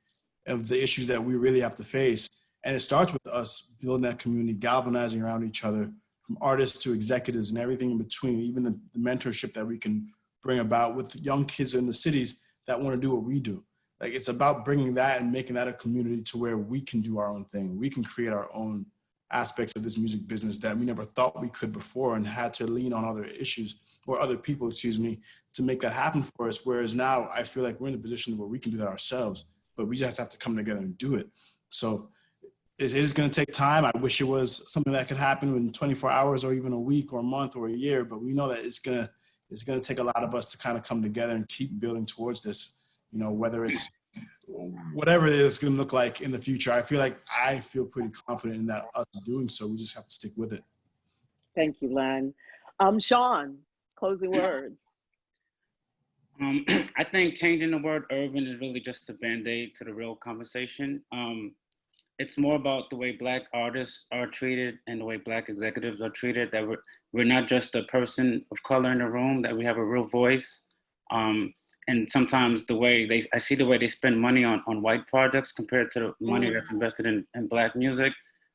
of the issues that we really have to face. And it starts with us building that community, galvanizing around each other, from artists to executives and everything in between, even the mentorship that we can bring about with young kids in the cities that want to do what we do. Like, it's about bringing that and making that a community to where we can do our own thing. We can create our own aspects of this music business that we never thought we could before, and had to lean on other issues or other people, excuse me, to make that happen for us. Whereas now I feel like we're in a position where we can do that ourselves, but we just have to come together and do it. So it is going to take time. I wish it was something that could happen in 24 hours or even a week or a month or a year, but we know that it's going to take a lot of us to kind of come together and keep building towards this, you know, whether it's whatever it is going to look like in the future. I feel pretty confident in that us doing so. We just have to stick with it. Thank you, Len. Shawn, closing words. I think changing the word urban is really just a Band-Aid to the real conversation. It's more about the way Black artists are treated and the way Black executives are treated, that we're not just a person of color in the room, that we have a real voice. And sometimes I see the way they spend money on white projects compared to the money that's invested in Black music.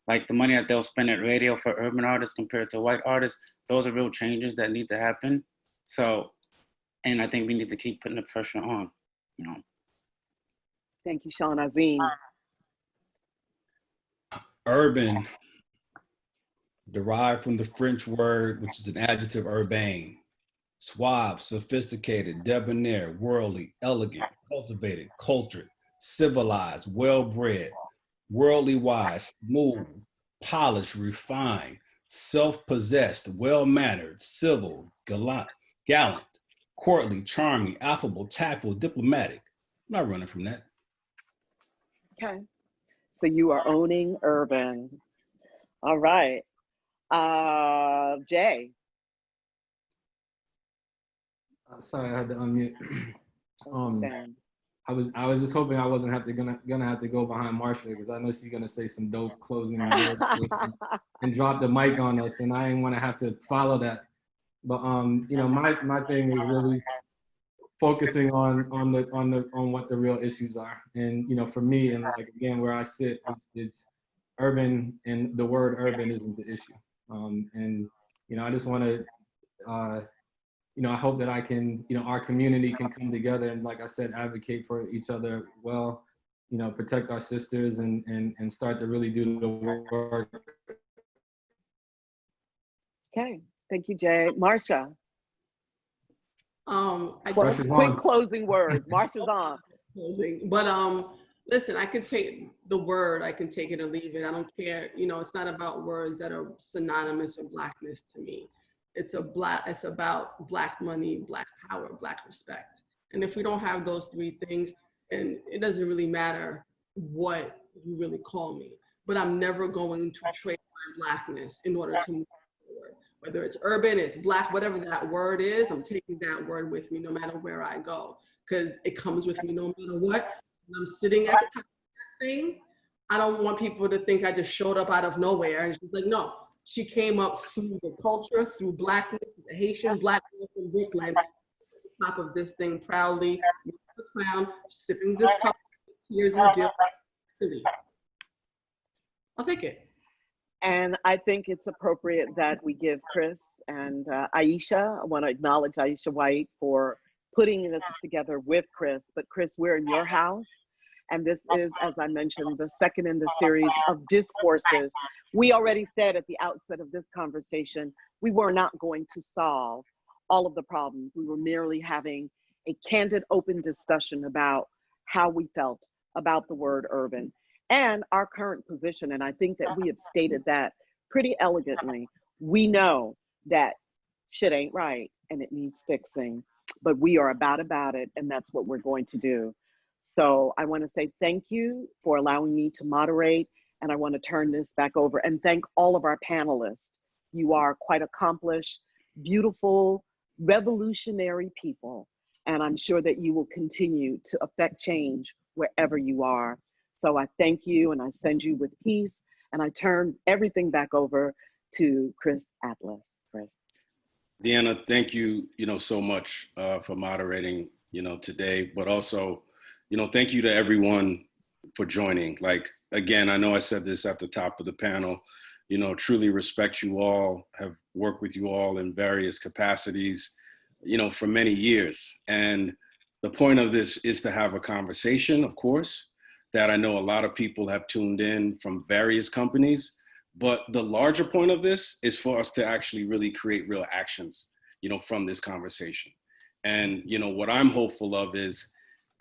Like the money that they'll spend at radio for urban artists compared to white artists, those are real changes that need to happen. So, and I think we need to keep putting the pressure on, you know. Thank you, Shawn. Azim. Urban, derived from the French word, which is an adjective, urbain. Suave, sophisticated, debonair, worldly, elegant, cultivated, cultured, civilized, well-bred, worldly wise, smooth, polished, refined, self-possessed, well-mannered, civil, gallant, courtly, charming, affable, tactful, diplomatic. I'm not running from that. Okay. So you are owning urban. All right. Jay. Sorry, I had to unmute. I was just hoping I wasn't gonna have to go behind Marsha, because I know she's gonna say some dope closing words and drop the mic on us, and I didn't want to have to follow that. But you know, my thing is really focusing on what the real issues are, and you know, for me, and like again, where I sit is urban, and the word urban isn't the issue. And you know, I just want to. You know, I hope that I can, you know, our community can come together and, like I said, advocate for each other well, you know, protect our sisters and start to really do the work. Okay, thank you, Jay. Marsha. Quick closing words. Marsha's on. But listen, I can take the word, I can take it or leave it. I don't care. You know, it's not about words that are synonymous with Blackness to me. It's about Black money, Black power, Black respect. And if we don't have those three things, and it doesn't really matter what you really call me, but I'm never going to trade my Blackness in order to move forward. Whether it's urban, it's Black, whatever that word is, I'm taking that word with me no matter where I go, because it comes with me no matter what. When I'm sitting at the top of that thing, I don't want people to think I just showed up out of nowhere. And she's like, no. She came up through the culture, through Blackness, the Haitian Black girl from Brooklyn, top of this thing proudly, with the crown, sipping this cup, tears and guilt. I'll take it. And I think it's appropriate that we give Chris and Aisha, I want to acknowledge Aisha White for putting this together with Chris. But Chris, we're in your house. And this is, as I mentioned, the second in the series of discourses. We already said at the outset of this conversation, we were not going to solve all of the problems. We were merely having a candid, open discussion about how we felt about the word urban and our current position. And I think that we have stated that pretty elegantly. We know that shit ain't right and it needs fixing, but we are about it, and that's what we're going to do. So I want to say thank you for allowing me to moderate, and I want to turn this back over and thank all of our panelists. You are quite accomplished, beautiful, revolutionary people, and I'm sure that you will continue to affect change wherever you are. So I thank you, and I send you with peace, and I turn everything back over to Chris Atlas. Chris. Dyana, thank you, so much for moderating, today, but also, thank you to everyone for joining. Like, again, I know I said this at the top of the panel, you know, truly respect you all, have worked with you all in various capacities, you know, for many years. And the point of this is to have a conversation, of course, that I know a lot of people have tuned in from various companies. But the larger point of this is for us to actually really create real actions, you know, from this conversation. And, you know, what I'm hopeful of is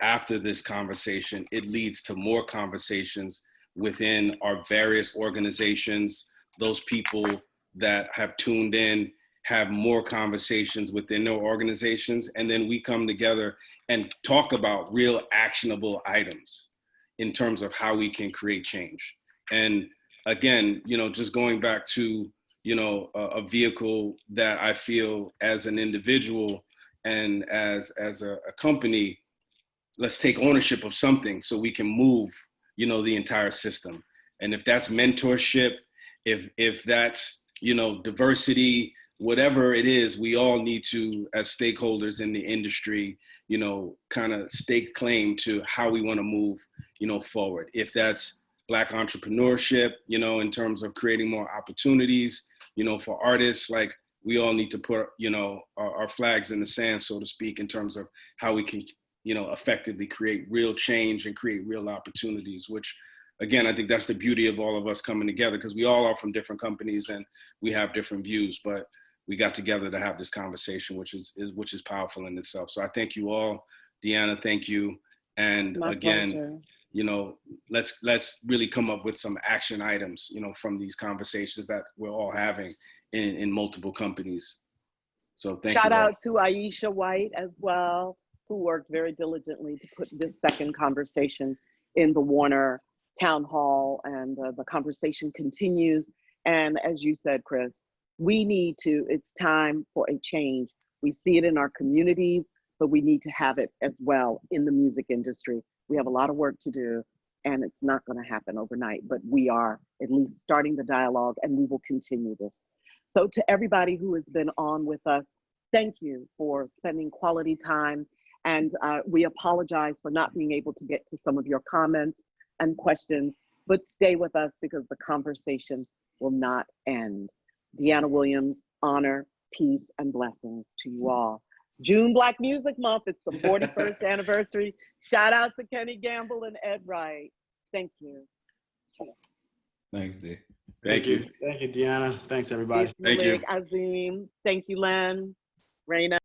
after this conversation, it leads to more conversations within our various organizations. Those people that have tuned in have more conversations within their organizations, and then we come together and talk about real actionable items in terms of how we can create change. And again, you know, just going back to, you know, a vehicle that I feel as an individual and as a company, let's take ownership of something so we can move, you know, the entire system. And if that's mentorship, if that's, you know, diversity, whatever it is, we all need to, as stakeholders in the industry, you know, kind of stake claim to how we want to move, you know, forward. If that's Black entrepreneurship, you know, in terms of creating more opportunities, you know, for artists, like we all need to put, you know, our flags in the sand, so to speak, in terms of how we can, you know, effectively create real change and create real opportunities, which again, I think that's the beauty of all of us coming together, because we all are from different companies and we have different views, but we got together to have this conversation, which is powerful in itself. So I thank you all. Dyana, thank you. And My again, pleasure. you know, let's really come up with some action items, you know, from these conversations that we're all having in multiple companies. So thank you all. Shout out to Aisha White as well, who worked very diligently to put this second conversation in the Warner Town Hall, and the conversation continues. And as you said, Chris, it's time for a change. We see it in our communities, but we need to have it as well in the music industry. We have a lot of work to do, and it's not going to happen overnight, but we are at least starting the dialogue, and we will continue this. So to everybody who has been on with us, thank you for spending quality time. And we apologize for not being able to get to some of your comments and questions, but stay with us because the conversation will not end. Dyana Williams, honor, peace, and blessings to you all. June Black Music Month, it's the 41st anniversary. Shout out to Kenny Gamble and Ed Wright. Thank you. Thanks, D. Thank you. Thank you, Dyana. Thanks, everybody. Thank you. Malik, Azim. Thank you, Len, Rayna.